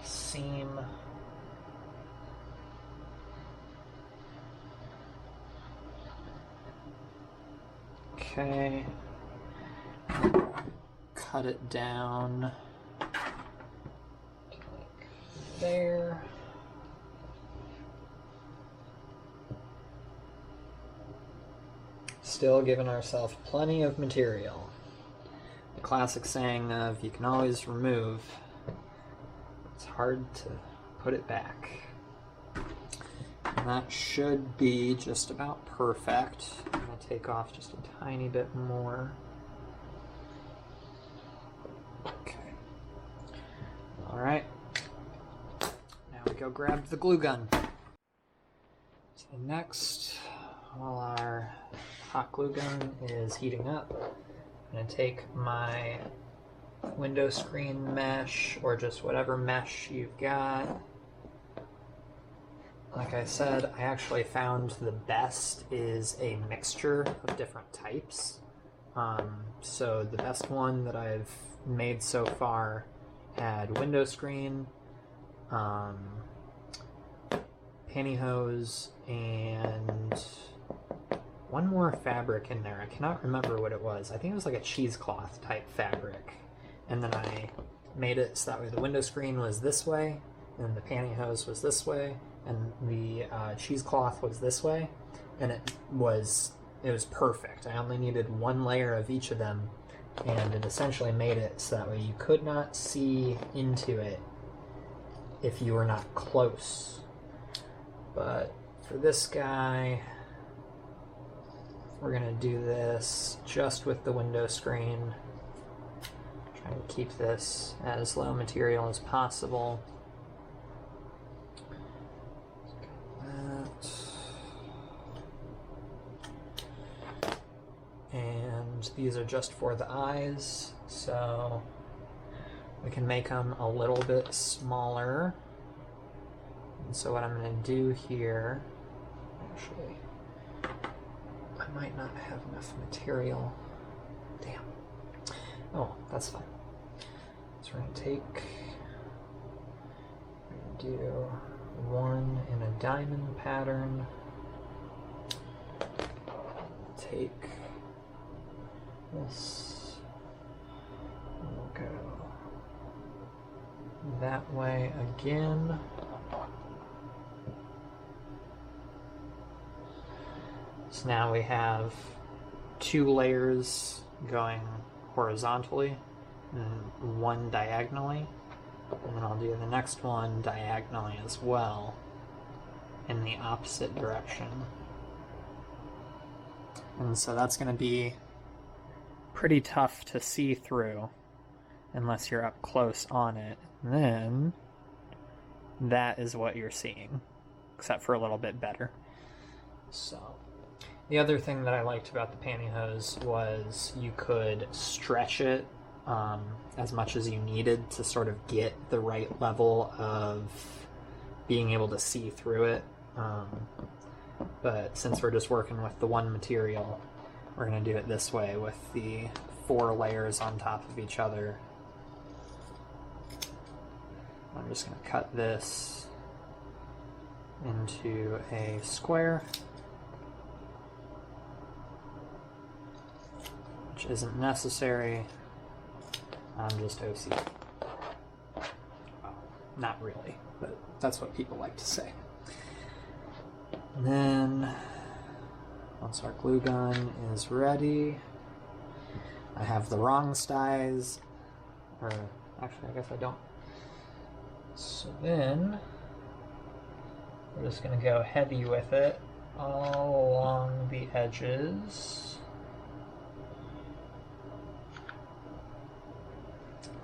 seam. Okay. Cut it down like there. Still giving ourselves plenty of material. The classic saying of you can always remove, it's hard to put it back. And that should be just about perfect. I'm going to take off just a tiny bit more. Okay. Alright. Now we go grab the glue gun. So next, while our hot glue gun is heating up, I'm going to take my window screen mesh, or just whatever mesh you've got. Like I said, I actually found the best is a mixture of different types. So the best one that I've made so far had window screen, pantyhose, and one more fabric in there. I cannot remember what it was. I think it was like a cheesecloth type fabric. And then I made it so that way the window screen was this way, and the pantyhose was this way, and the cheesecloth was this way, and it was perfect. I only needed one layer of each of them, and it essentially made it so that way you could not see into it if you were not close. But for this guy, we're gonna do this just with the window screen. Trying to keep this as low material as possible. And these are just for the eyes, so we can make them a little bit smaller. So what I'm going to do here, actually, I might not have enough material. Damn. Oh, that's fine. So we're going to do one in a diamond pattern. Take this, we'll go that way again. So now we have 2 layers going horizontally and 1 diagonally. And then I'll do the next one diagonally as well in the opposite direction. And so that's going to be pretty tough to see through unless you're up close on it. And then that is what you're seeing, except for a little bit better. So the other thing that I liked about the pantyhose was you could stretch it as much as you needed to sort of get the right level of being able to see through it. But since we're just working with the one material, we're going to do it this way with the 4 layers on top of each other. I'm just going to cut this into a square, which isn't necessary. I'm just OCD. Well, not really, but that's what people like to say. And then, once our glue gun is ready, I have the wrong size, or actually I guess I don't. So then, we're just going to go heavy with it all along the edges.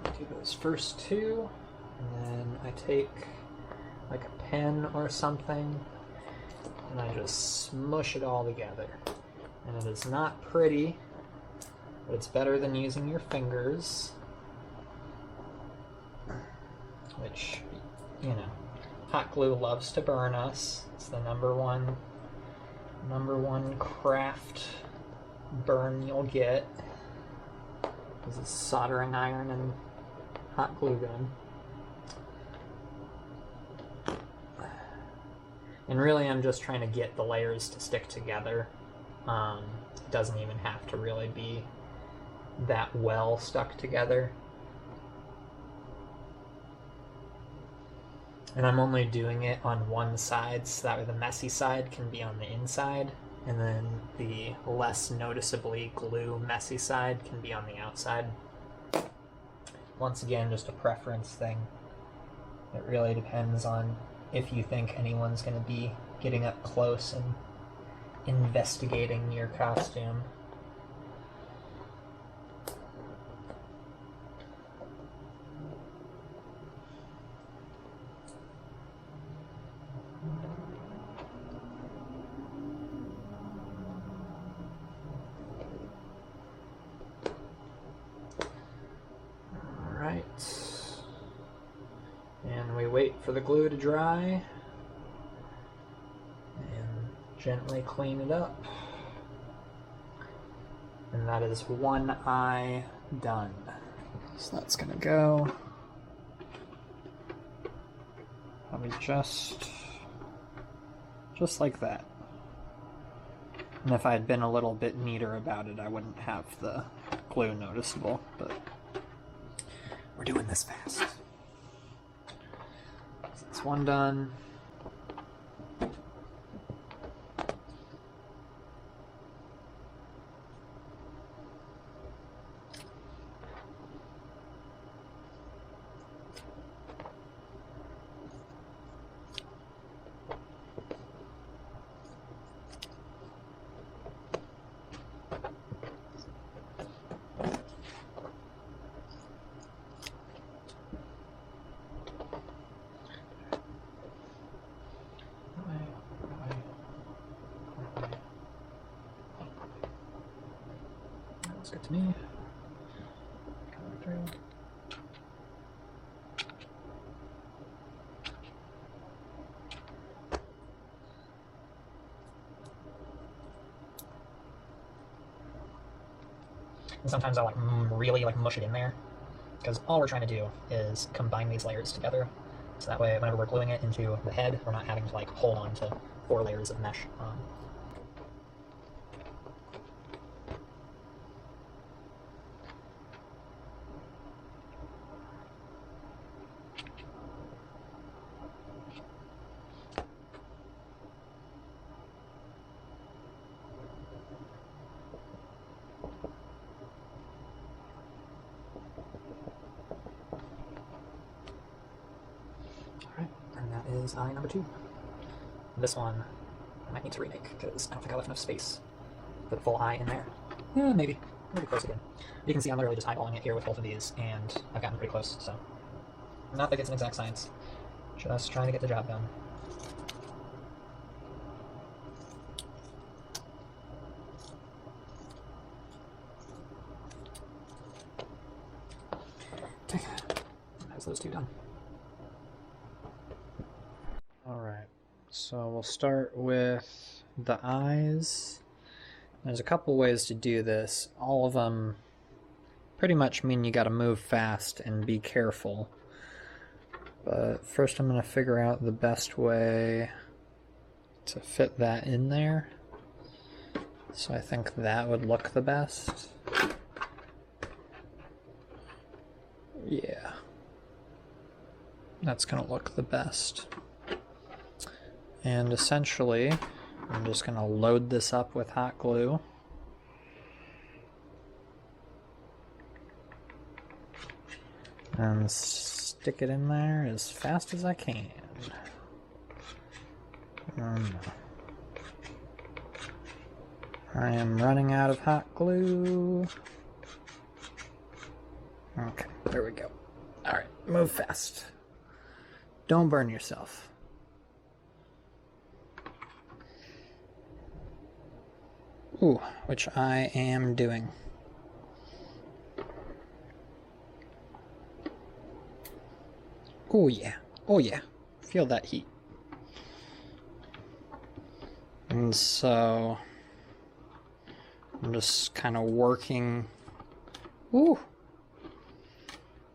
Do those first 2, and then I take like a pen or something, and I just smush it all together. And it is not pretty, but it's better than using your fingers, which, you know, hot glue loves to burn us. It's the number one craft burn you'll get, is a soldering iron and hot glue gun. And really I'm just trying to get the layers to stick together. It doesn't even have to really be that well stuck together. And I'm only doing it on one side, so that way the messy side can be on the inside, and then the less noticeably glue messy side can be on the outside. Once again, just a preference thing. It really depends on if you think anyone's going to be getting up close and investigating your costume. And we wait for the glue to dry and gently clean it up. And that is one eye done. So that's gonna go probably just like that. And if I had been a little bit neater about it, I wouldn't have the glue noticeable, but we're doing this fast. So that's one done. Looks good to me. Coming through. And sometimes I'll like really like mush it in there, because all we're trying to do is combine these layers together. So that way, whenever we're gluing it into the head, we're not having to like hold on to 4 layers of mesh. Alright, and that is eye number 2. This one I might need to remake, because I don't think I left enough space for the full eye in there. Yeah, maybe. Maybe close again. You can see I'm literally just eyeballing it here with both of these, and I've gotten pretty close, so. Not that it's an exact science. Just trying to get the job done. Okay. That's those 2 done. Alright, so we'll start with the eyes. There's a couple ways to do this. All of them pretty much mean you gotta move fast and be careful. But first I'm gonna figure out the best way to fit that in there. So I think that would look the best. Yeah. That's gonna look the best. And essentially, I'm just going to load this up with hot glue. And stick it in there as fast as I can. I am running out of hot glue. Okay, there we go. Alright, move fast. Don't burn yourself. Ooh, which I am doing. Oh yeah, oh yeah, feel that heat. And so, I'm just kind of working. Ooh!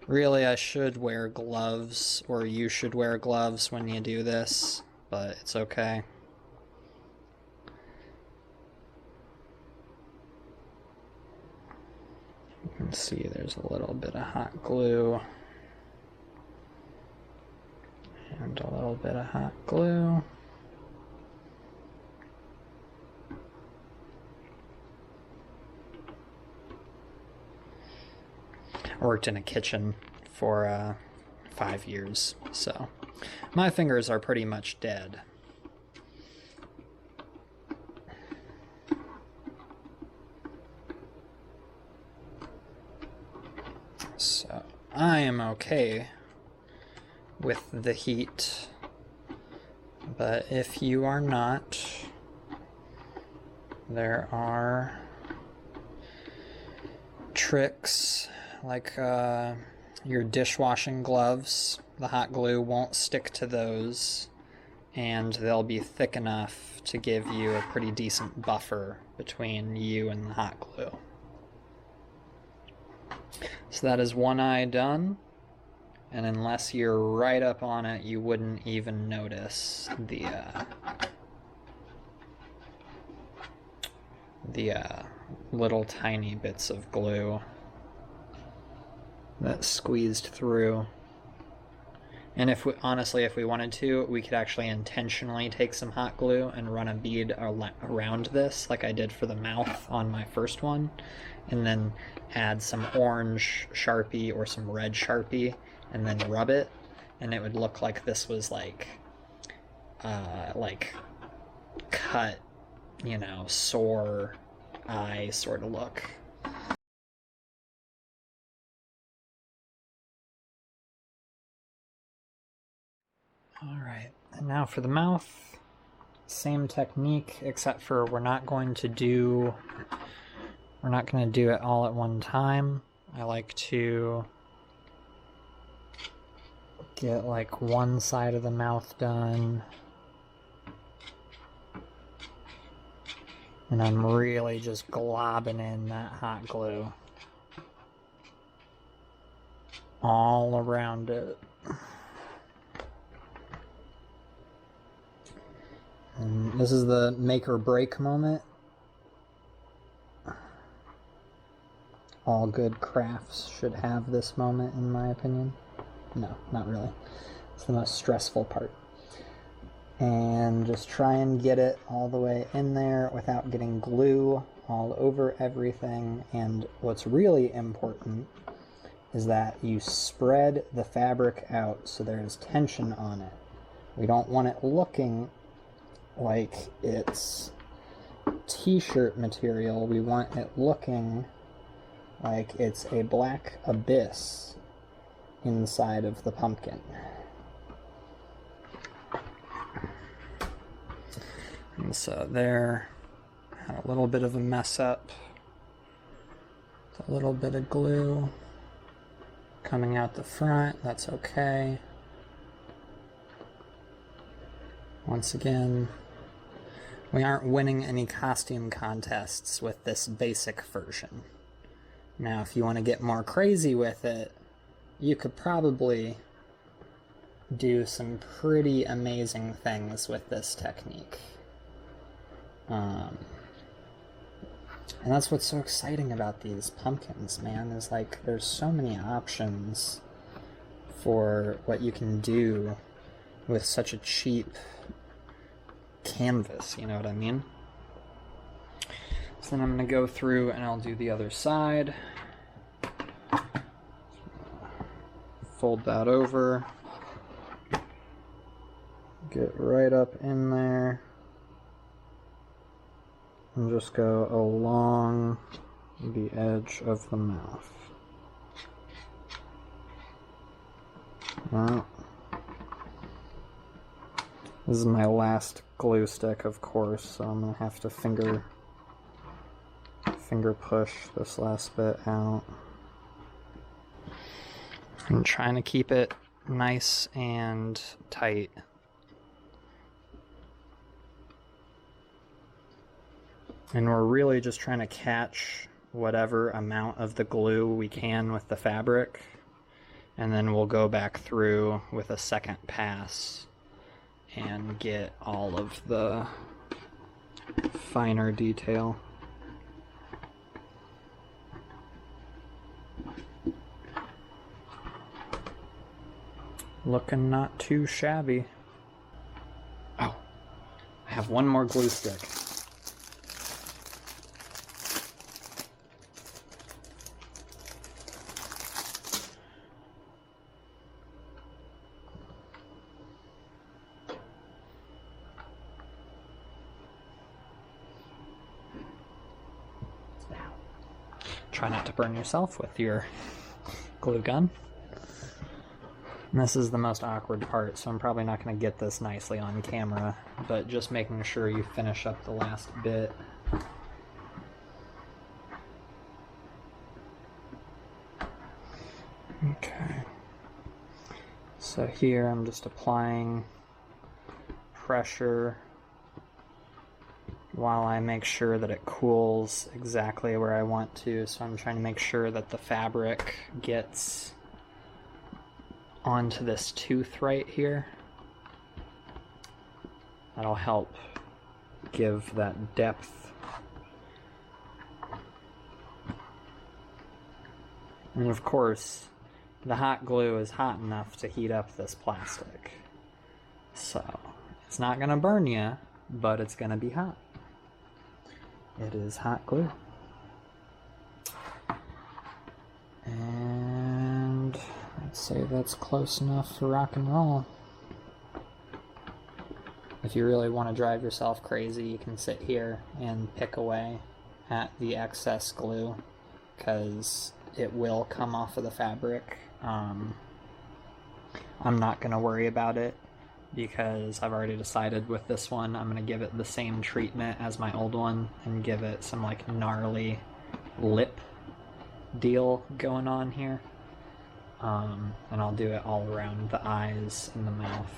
Really, I should wear gloves, or you should wear gloves when you do this, but it's okay. You can see there's a little bit of hot glue. And a little bit of hot glue. I worked in a kitchen for 5 years, so my fingers are pretty much dead. So I am okay with the heat, but if you are not, there are tricks like your dishwashing gloves. The hot glue won't stick to those, and they'll be thick enough to give you a pretty decent buffer between you and the hot glue. So that is one eye done, and unless you're right up on it, you wouldn't even notice the little tiny bits of glue that squeezed through. And if we, honestly, if we wanted to, we could actually intentionally take some hot glue and run a bead around this, like I did for the mouth on my first one, and then add some orange Sharpie or some red Sharpie, and then rub it, and it would look like this was like cut, you know, sore eye sort of look. Alright, and now for the mouth, same technique, except for we're not going to do it all at one time. I like to get like one side of the mouth done, and I'm really just globbing in that hot glue. all around it. And this is the make or break moment. All good crafts should have this moment, in my opinion. No, not really. It's the most stressful part. And just try and get it all the way in there without getting glue all over everything. And what's really important is that you spread the fabric out so there's tension on it. We don't want it looking like it's t-shirt material. We want it looking like it's a black abyss inside of the pumpkin. And so there, had a little bit of a mess up. A little bit of glue coming out the front, that's okay. Once again, we aren't winning any costume contests with this basic version. Now, if you want to get more crazy with it, you could probably do some pretty amazing things with this technique. And that's what's so exciting about these pumpkins, man, is like there's so many options for what you can do with such a cheap canvas, you know what I mean? So then I'm going to go through and I'll do the other side. Fold that over. Get right up in there. And just go along the edge of the mouth. Well, this is my last glue stick, of course, so I'm going to have to finger push this last bit out. I'm trying to keep it nice and tight. And we're really just trying to catch whatever amount of the glue we can with the fabric, and then we'll go back through with a second pass and get all of the finer detail. Looking not too shabby. Oh, I have one more glue stick. Try not to burn yourself with your glue gun. And this is the most awkward part, so I'm probably not going to get this nicely on camera, but just making sure you finish up the last bit. Okay. So here I'm just applying pressure while I make sure that it cools exactly where I want to. So I'm trying to make sure that the fabric gets onto this tooth right here. That'll help give that depth. And of course, the hot glue is hot enough to heat up this plastic. So it's not going to burn you, but it's going to be hot. It is hot glue. And I'd say that's close enough for rock and roll. If you really want to drive yourself crazy, you can sit here and pick away at the excess glue, because it will come off of the fabric. I'm not going to worry about it, because I've already decided with this one I'm going to give it the same treatment as my old one and give it some like gnarly lip deal going on here. And I'll do it all around the eyes and the mouth,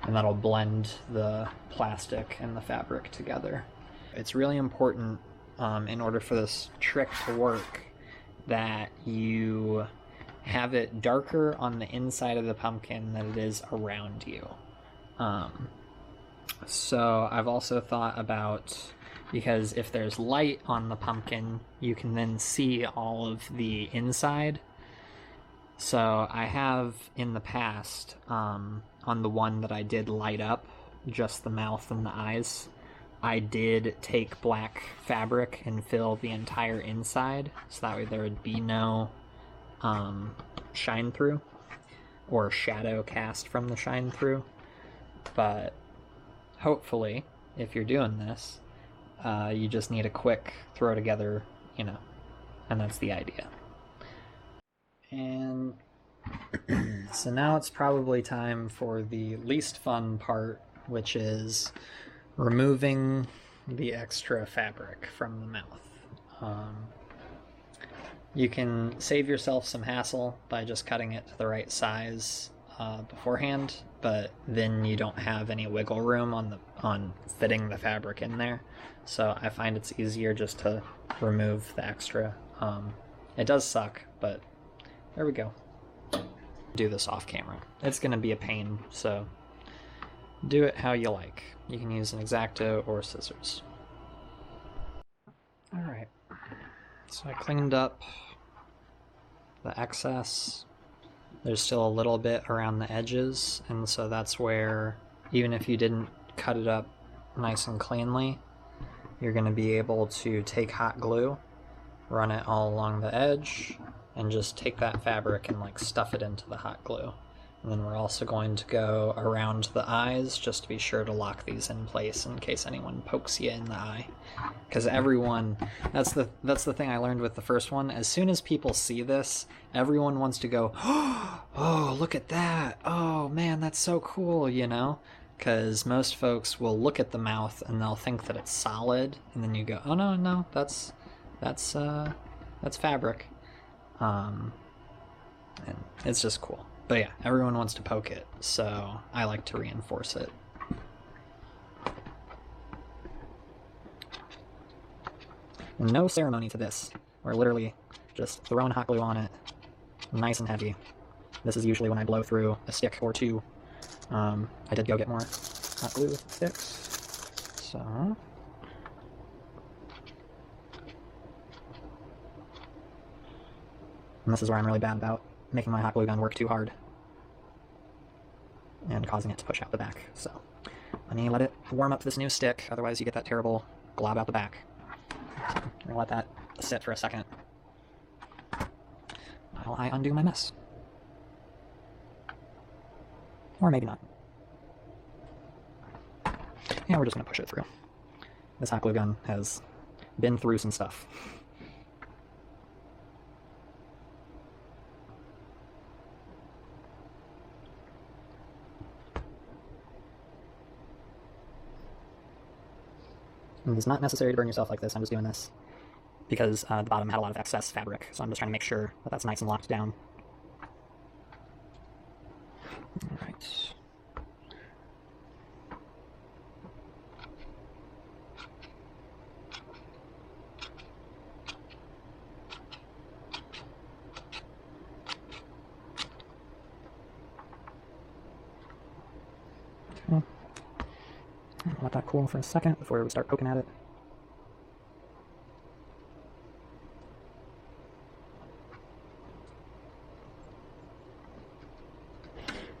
and that'll blend the plastic and the fabric together. It's really important in order for this trick to work that you have it darker on the inside of the pumpkin than it is around you. So I've also thought about, because if there's light on the pumpkin, you can then see all of the inside. So I have in the past, on the one that I did light up, just the mouth and the eyes, I did take black fabric and fill the entire inside, so that way there would be no shine through or shadow cast from the shine through. But hopefully, if you're doing this, you just need a quick throw together, and that's the idea. And so now it's probably time for the least fun part, which is removing the extra fabric from the mouth. You can save yourself some hassle by just cutting it to the right size beforehand, but then you don't have any wiggle room on fitting the fabric in there. So I find it's easier just to remove the extra. It does suck, but there we go. Do this off camera. It's going to be a pain, so do it how you like. You can use an X-Acto or scissors. Alright, so I cleaned up the excess. There's still a little bit around the edges, and so that's where, even if you didn't cut it up nice and cleanly, you're going to be able to take hot glue, run it all along the edge, and just take that fabric and stuff it into the hot glue. And then we're also going to go around the eyes just to be sure to lock these in place in case anyone pokes you in the eye. Because everyone, that's the thing I learned with the first one. As soon as people see this, everyone wants to go, oh, look at that. Oh, man, that's so cool, Because most folks will look at the mouth and they'll think that it's solid. And then you go, oh, no, that's fabric. And it's just cool. But yeah, everyone wants to poke it, so I like to reinforce it. And no ceremony to this. We're literally just throwing hot glue on it, nice and heavy. This is usually when I blow through a stick or two. I did go get more hot glue sticks, so... And this is where I'm really bad about making my hot glue gun work too hard and causing it to push out the back. So let me let it warm up this new stick, otherwise you get that terrible glob out the back. So I'm gonna let that sit for a second while I undo my mess. Or maybe not. Yeah, we're just gonna push it through. This hot glue gun has been through some stuff. It's not necessary to burn yourself like this. I'm just doing this because the bottom had a lot of excess fabric, so I'm just trying to make sure that that's nice and locked down. All right. Okay. Let that cool for a second before we start poking at it.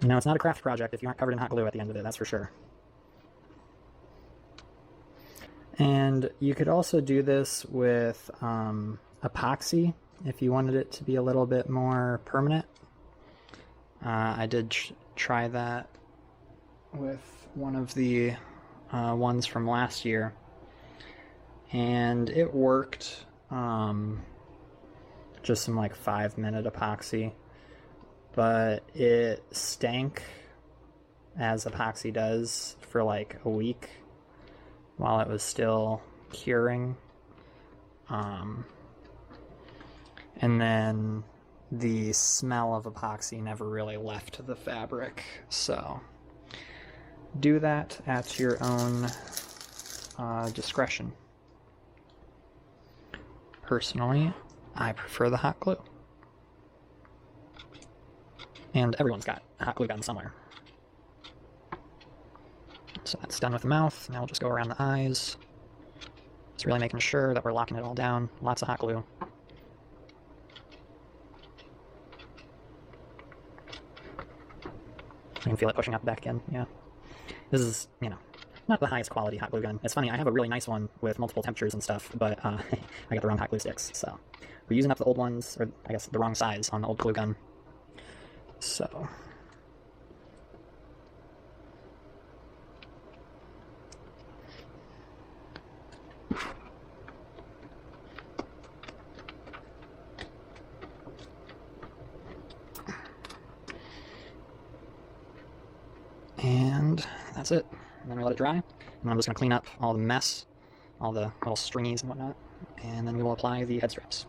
Now, it's not a craft project if you aren't covered in hot glue at the end of it, that's for sure. And you could also do this with epoxy if you wanted it to be a little bit more permanent. I did try that with one of the ones from last year, and it worked. Just some 5-minute epoxy, but it stank, as epoxy does, for a week while it was still curing. And then the smell of epoxy never really left the fabric, so do that at your own discretion. Personally, I prefer the hot glue. And everyone's got hot glue gun somewhere. So that's done with the mouth. Now we'll just go around the eyes. Just really making sure that we're locking it all down. Lots of hot glue. You can feel it pushing up back in, yeah. This is, you know, not the highest quality hot glue gun. It's funny, I have a really nice one with multiple temperatures and stuff, but I got the wrong hot glue sticks, so we're using up the old ones, or I guess the wrong size on the old glue gun. So and that's it. And then we let it dry. And then I'm just going to clean up all the mess, all the little stringies and whatnot, and then we will apply the head straps.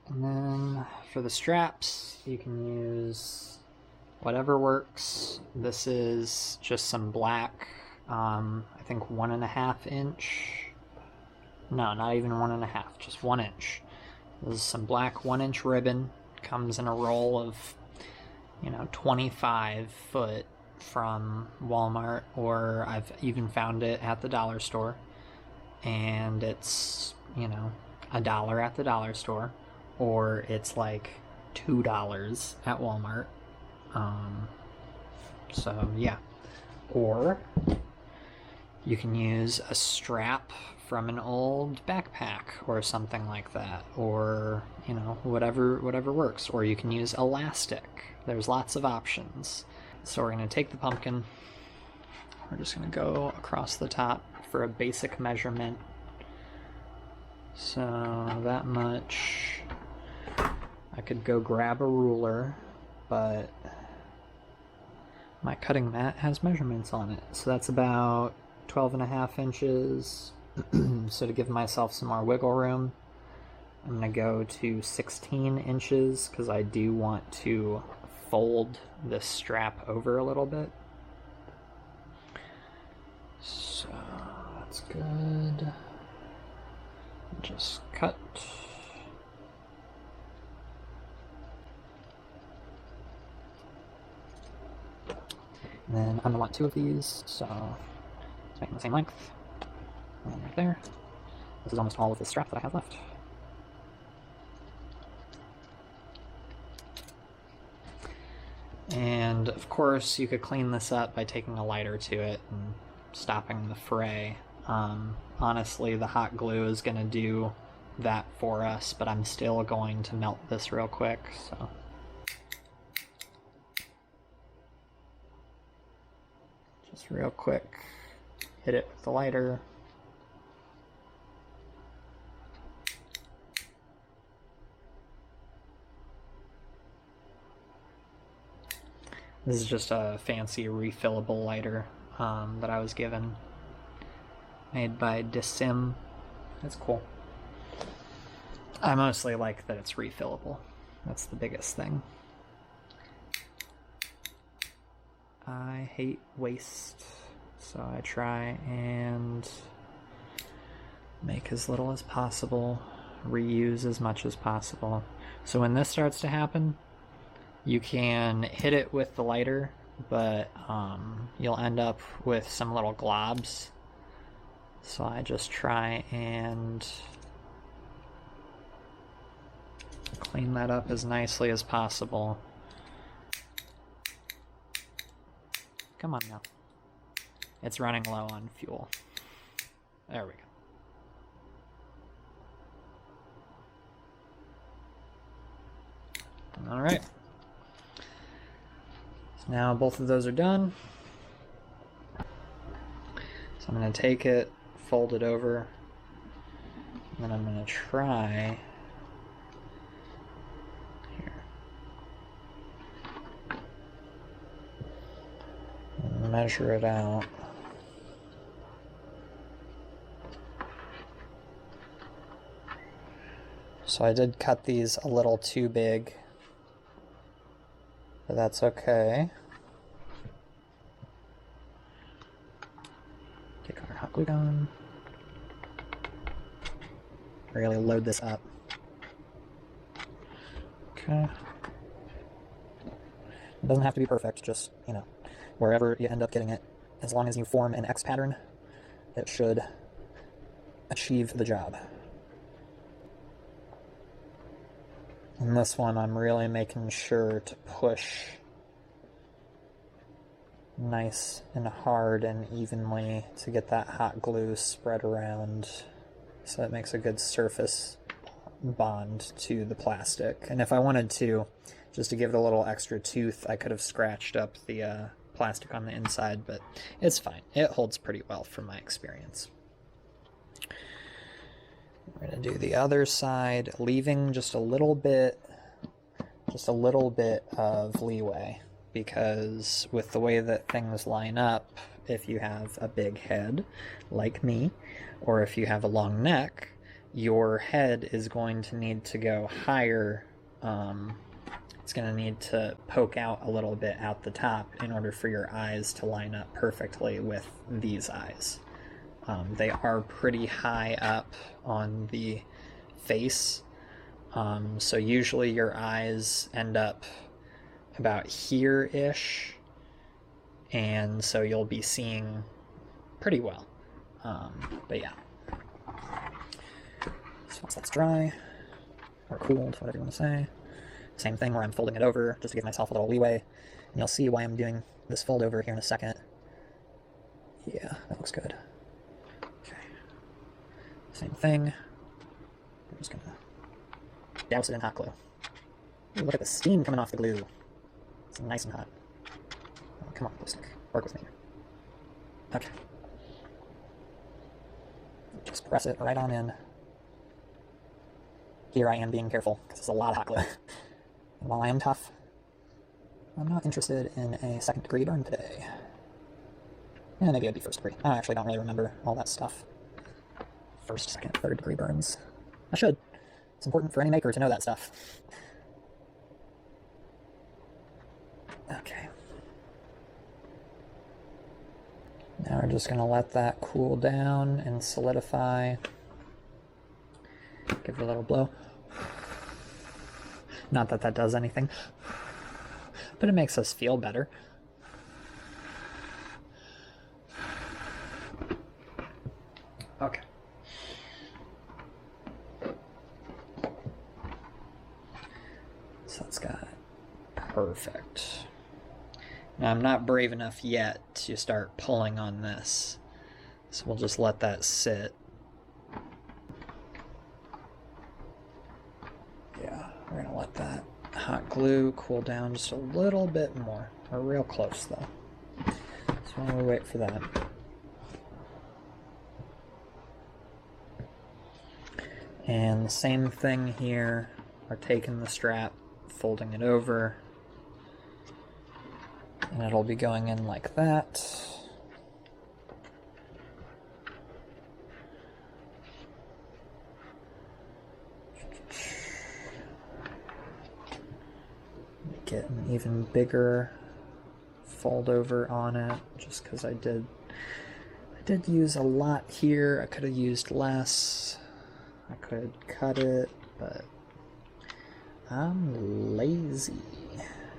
And then for the straps, you can use whatever works. This is just some black, I think 1.5 inch. No, not even 1.5, just 1 inch. This is some black 1 inch ribbon. Comes in a roll of, 25 foot from Walmart, or I've even found it at the dollar store. And it's, $1 at the dollar store, or it's like $2 at Walmart. So yeah. Or you can use a strap from an old backpack or something like that, or whatever works. Or you can use elastic. There's lots of options. So we're going to take the pumpkin, we're just going to go across the top for a basic measurement. So that much. I could go grab a ruler, but my cutting mat has measurements on it. So that's about 12.5 inches. So to give myself some more wiggle room, I'm going to go to 16 inches because I do want to fold this strap over a little bit. So that's good. Just cut. And then I'm going to want 2 of these, so let's make them the same length. And right there. This is almost all of the strap that I have left. And of course you could clean this up by taking a lighter to it and stopping the fray. Honestly, the hot glue is going to do that for us, but I'm still going to melt this real quick, so. Just real quick, hit it with the lighter. This is just a fancy refillable lighter that I was given, made by Decim. That's cool. I mostly like that it's refillable. That's the biggest thing. I hate waste, so I try and make as little as possible, reuse as much as possible. So when this starts to happen, you can hit it with the lighter, but you'll end up with some little globs. So I just try and clean that up as nicely as possible. Come on now. It's running low on fuel. There we go. All right. So now both of those are done. So I'm going to take it, fold it over, and then I'm going to try here. And measure it out. So I did cut these a little too big, but that's okay. Take our hot glue gun. Really load this up. Okay. It doesn't have to be perfect, just, you know, wherever you end up getting it, as long as you form an X pattern, it should achieve the job. And this one, I'm really making sure to push nice and hard and evenly to get that hot glue spread around so it makes a good surface bond to the plastic. And if I wanted to, just to give it a little extra tooth, I could have scratched up the plastic on the inside, but it's fine. It holds pretty well from my experience. We're going to do the other side, leaving just a little bit of leeway, because with the way that things line up, if you have a big head like me, or if you have a long neck, your head is going to need to go higher. It's going to need to poke out a little bit out the top in order for your eyes to line up perfectly with these eyes. They are pretty high up on the face, so usually your eyes end up about here-ish, and so you'll be seeing pretty well. But yeah. So once that's dry, or cooled, whatever you want to say, same thing where I'm folding it over just to give myself a little leeway, and you'll see why I'm doing this fold over here in a second. Yeah, that looks good. Okay. Same thing. I'm just gonna douse it in hot glue. Ooh, look at the steam coming off the glue. It's nice and hot. Oh, come on, glue stick. Work with me. Okay. Just press it right on in. Here I am being careful, because it's a lot of hot glue. And while I am tough, I'm not interested in a second-degree burn today. Yeah, maybe it'd be first degree. I actually don't really remember all that stuff. First, second, third-degree burns. I should. It's important for any maker to know that stuff. Okay. Now we're just going to let that cool down and solidify. Give it a little blow. Not that that does anything, but it makes us feel better. Okay. So it's got perfect. Now I'm not brave enough yet to start pulling on this, so we'll just let that sit. Yeah, we're gonna let that hot glue cool down just a little bit more. We're real close though, so while we wait for that, and the same thing here. We're taking the strap, folding it over, and it'll be going in like that. Get an even bigger fold over on it, just because I did use a lot here. I could have used less. I could cut it, but I'm lazy.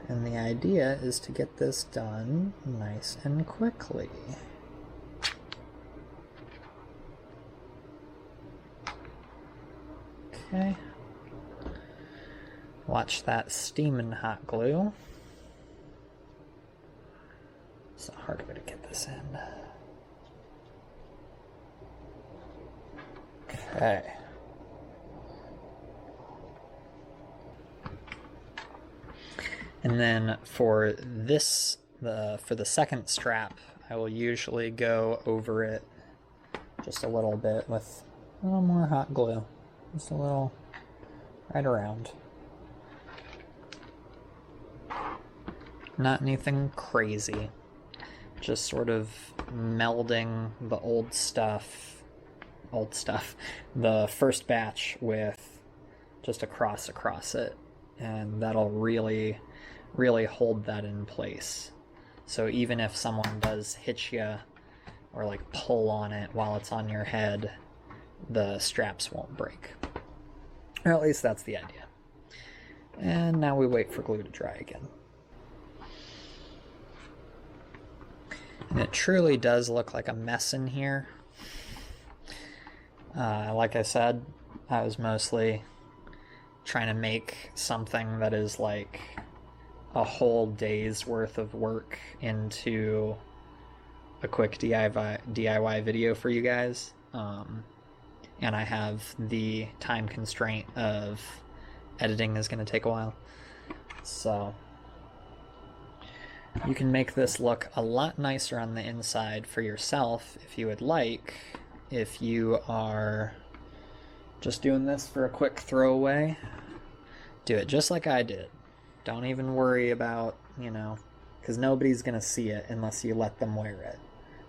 And the idea is to get this done nice and quickly. Okay. Watch that steaming hot glue. It's a hard way to get this in. Okay. And then for this, for the second strap, I will usually go over it just a little bit with a little more hot glue. Just a little right around. Not anything crazy. Just sort of melding the old stuff, the first batch with just a cross across it. And that'll really hold that in place. So even if someone does hit you or like pull on it while it's on your head, the straps won't break. Or at least that's the idea. And now we wait for glue to dry again. And it truly does look like a mess in here. Like I said, I was mostly trying to make something that is like a whole day's worth of work into a quick DIY video for you guys. And I have the time constraint of editing is going to take a while. So you can make this look a lot nicer on the inside for yourself if you would like. If you are just doing this for a quick throwaway, do it just like I did. Don't even worry about, because nobody's going to see it unless you let them wear it,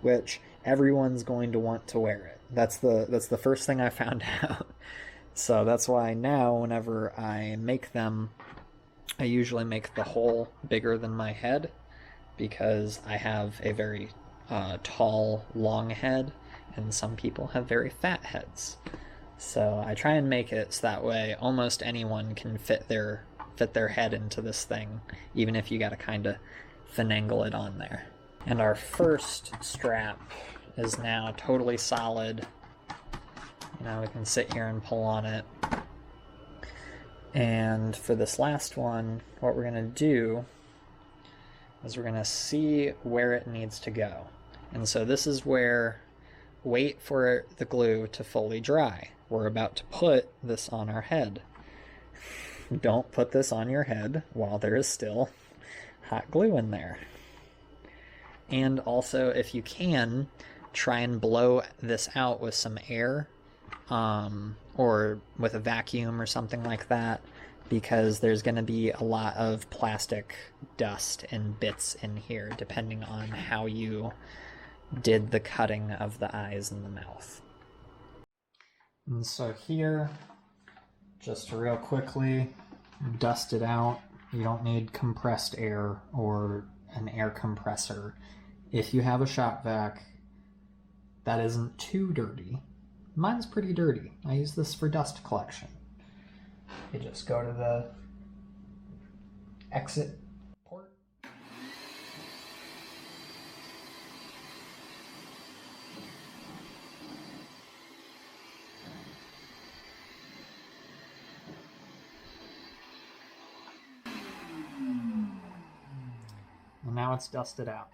which everyone's going to want to wear it. That's the first thing I found out. So that's why now whenever I make them, I usually make the hole bigger than my head, because I have a very tall, long head, and some people have very fat heads. So I try and make it so that way almost anyone can fit their head into this thing, even if you gotta kind of finagle it on there. And our first strap is now totally solid. We can sit here and pull on it. And for this last one, what we're gonna do is we're gonna see where it needs to go. And so this is where, wait for the glue to fully dry. We're about to put this on our head. Don't put this on your head while there is still hot glue in there. And also, if you can, try and blow this out with some air, or with a vacuum or something like that, because there's going to be a lot of plastic dust and bits in here, depending on how you did the cutting of the eyes and the mouth. And so here, just real quickly, dust it out. You don't need compressed air or an air compressor. If you have a shop vac that isn't too dirty, mine's pretty dirty. I use this for dust collection. You just go to the exit port. And now it's dusted out.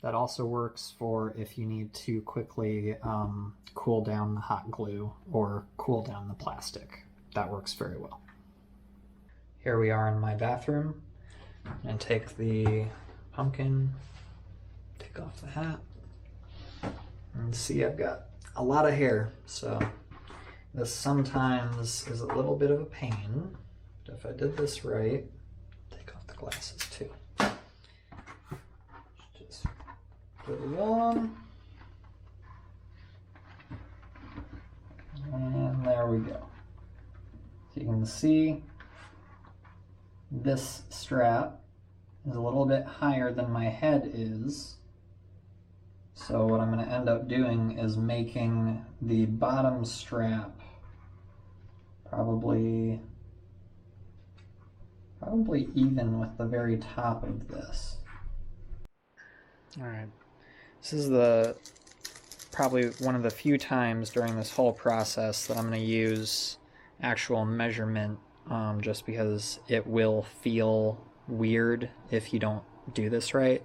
That also works for if you need to quickly cool down the hot glue or cool down the plastic. That works very well. Here we are in my bathroom. And take the pumpkin, take off the hat, and see I've got a lot of hair, so this sometimes is a little bit of a pain. But if I did this right, take off the glasses too. Just put it on. And there we go. So you can see this strap is a little bit higher than my head is. So what I'm going to end up doing is making the bottom strap probably even with the very top of this. Alright, this is probably one of the few times during this whole process that I'm going to use actual measurement, just because it will feel weird if you don't do this right.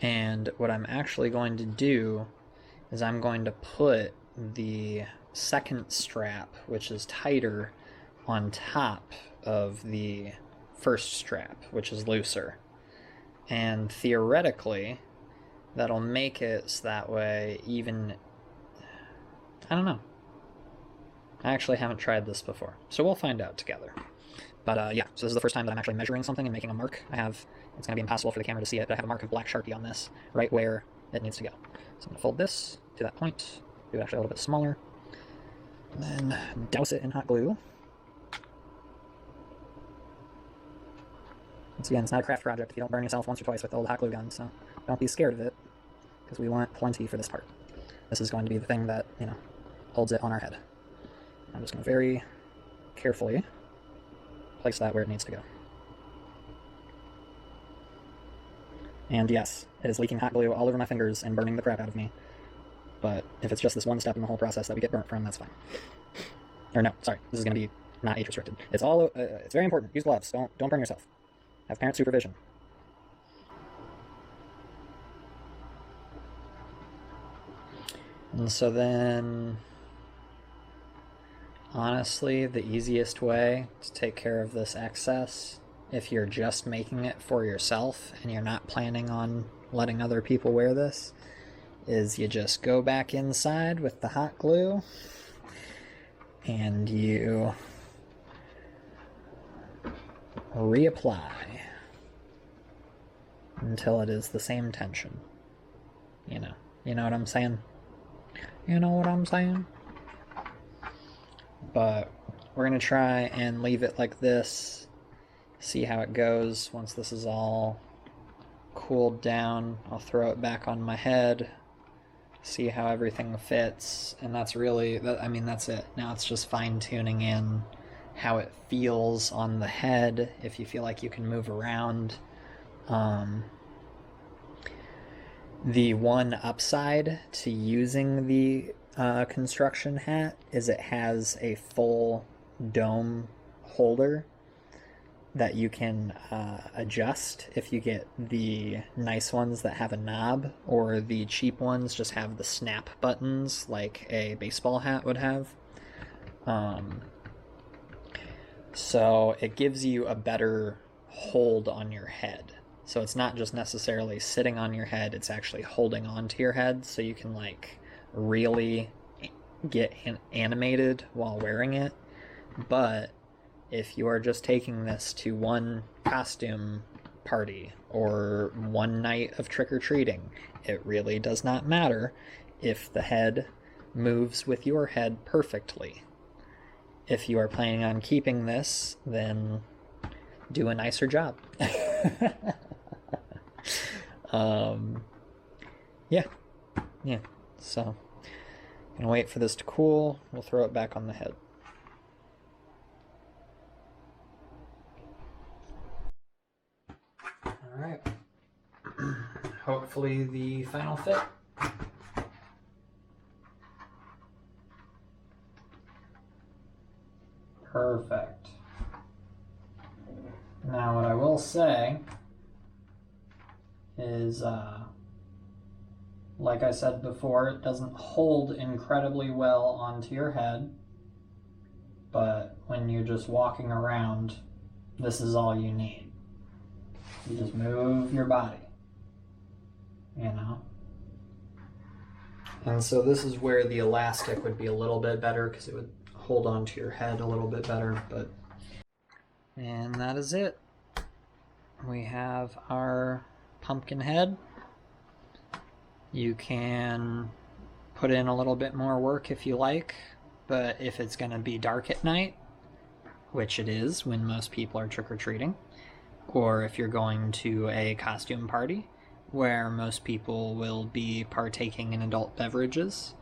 And what I'm actually going to do is I'm going to put the second strap, which is tighter, on top of the first strap, which is looser. And theoretically, that'll make it so that way even... I don't know. I actually haven't tried this before, so we'll find out together. But yeah, so this is the first time that I'm actually measuring something and making a mark. It's going to be impossible for the camera to see it, but I have a mark of black Sharpie on this, right where it needs to go. So I'm going to fold this to that point, do it actually a little bit smaller, and then douse it in hot glue. Once again, it's not a craft project if you don't burn yourself once or twice with the old hot glue gun, so don't be scared of it, because we want plenty for this part. This is going to be the thing that, holds it on our head. I'm just going to very carefully place that where it needs to go. And yes, it is leaking hot glue all over my fingers and burning the crap out of me. But if it's just this one step in the whole process that we get burnt from, that's fine. Or no, sorry, this is going to be not age restricted. It's all. It's very important. Use gloves. Don't burn yourself. Have parent supervision. And so then, honestly, the easiest way to take care of this excess, if you're just making it for yourself and you're not planning on letting other people wear this, is you just go back inside with the hot glue and you reapply until it is the same tension. You know what I'm saying? You know what I'm saying? But we're going to try and leave it like this, see how it goes. Once this is all cooled down, I'll throw it back on my head, see how everything fits, and that's really, that's it. Now it's just fine-tuning in how it feels on the head, if you feel like you can move around. The one upside to using the construction hat is it has a full dome holder that you can adjust if you get the nice ones that have a knob, or the cheap ones just have the snap buttons like a baseball hat would have. So it gives you a better hold on your head. So it's not just necessarily sitting on your head, it's actually holding onto your head, so you can like really get animated while wearing it. But if you are just taking this to one costume party or one night of trick-or-treating, it really does not matter if the head moves with your head perfectly. If you are planning on keeping this, then do a nicer job. Yeah. So, gonna wait for this to cool. We'll throw it back on the head. All right. Hopefully the final fit. Perfect. Now what I will say is, like I said before, it doesn't hold incredibly well onto your head, but when you're just walking around, this is all you need. You just move your body, And so this is where the elastic would be a little bit better, because it would hold onto your head a little bit better, but... And that is it. We have our pumpkin head. You can put in a little bit more work if you like, but if it's going to be dark at night, which it is when most people are trick-or-treating, or if you're going to a costume party where most people will be partaking in adult beverages,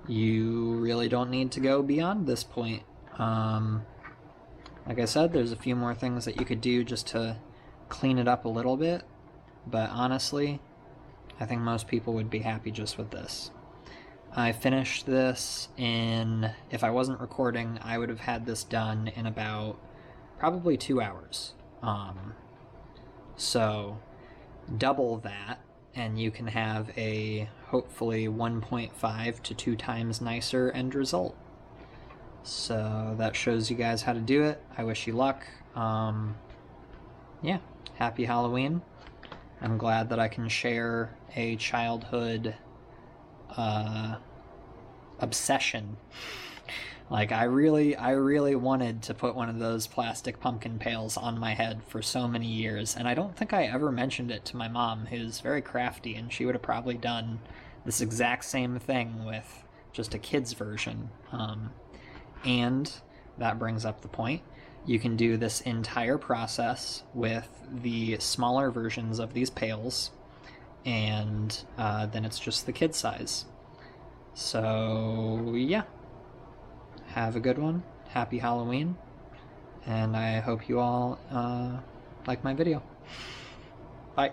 you really don't need to go beyond this point. Like I said, there's a few more things that you could do just to clean it up a little bit, but honestly, I think most people would be happy just with this. I finished this in, if I wasn't recording, I would have had this done in about probably 2 hours. So double that, and you can have a hopefully 1.5 to 2 times nicer end result. So that shows you guys how to do it. I wish you luck. Yeah, happy Halloween. I'm glad that I can share a childhood obsession. Like, I really wanted to put one of those plastic pumpkin pails on my head for so many years, and I don't think I ever mentioned it to my mom, who's very crafty, and she would have probably done this exact same thing with just a kid's version. And that brings up the point. You can do this entire process with the smaller versions of these pails, and then it's just the kid size. So, yeah. Have a good one. Happy Halloween. and I hope you all like my video. Bye.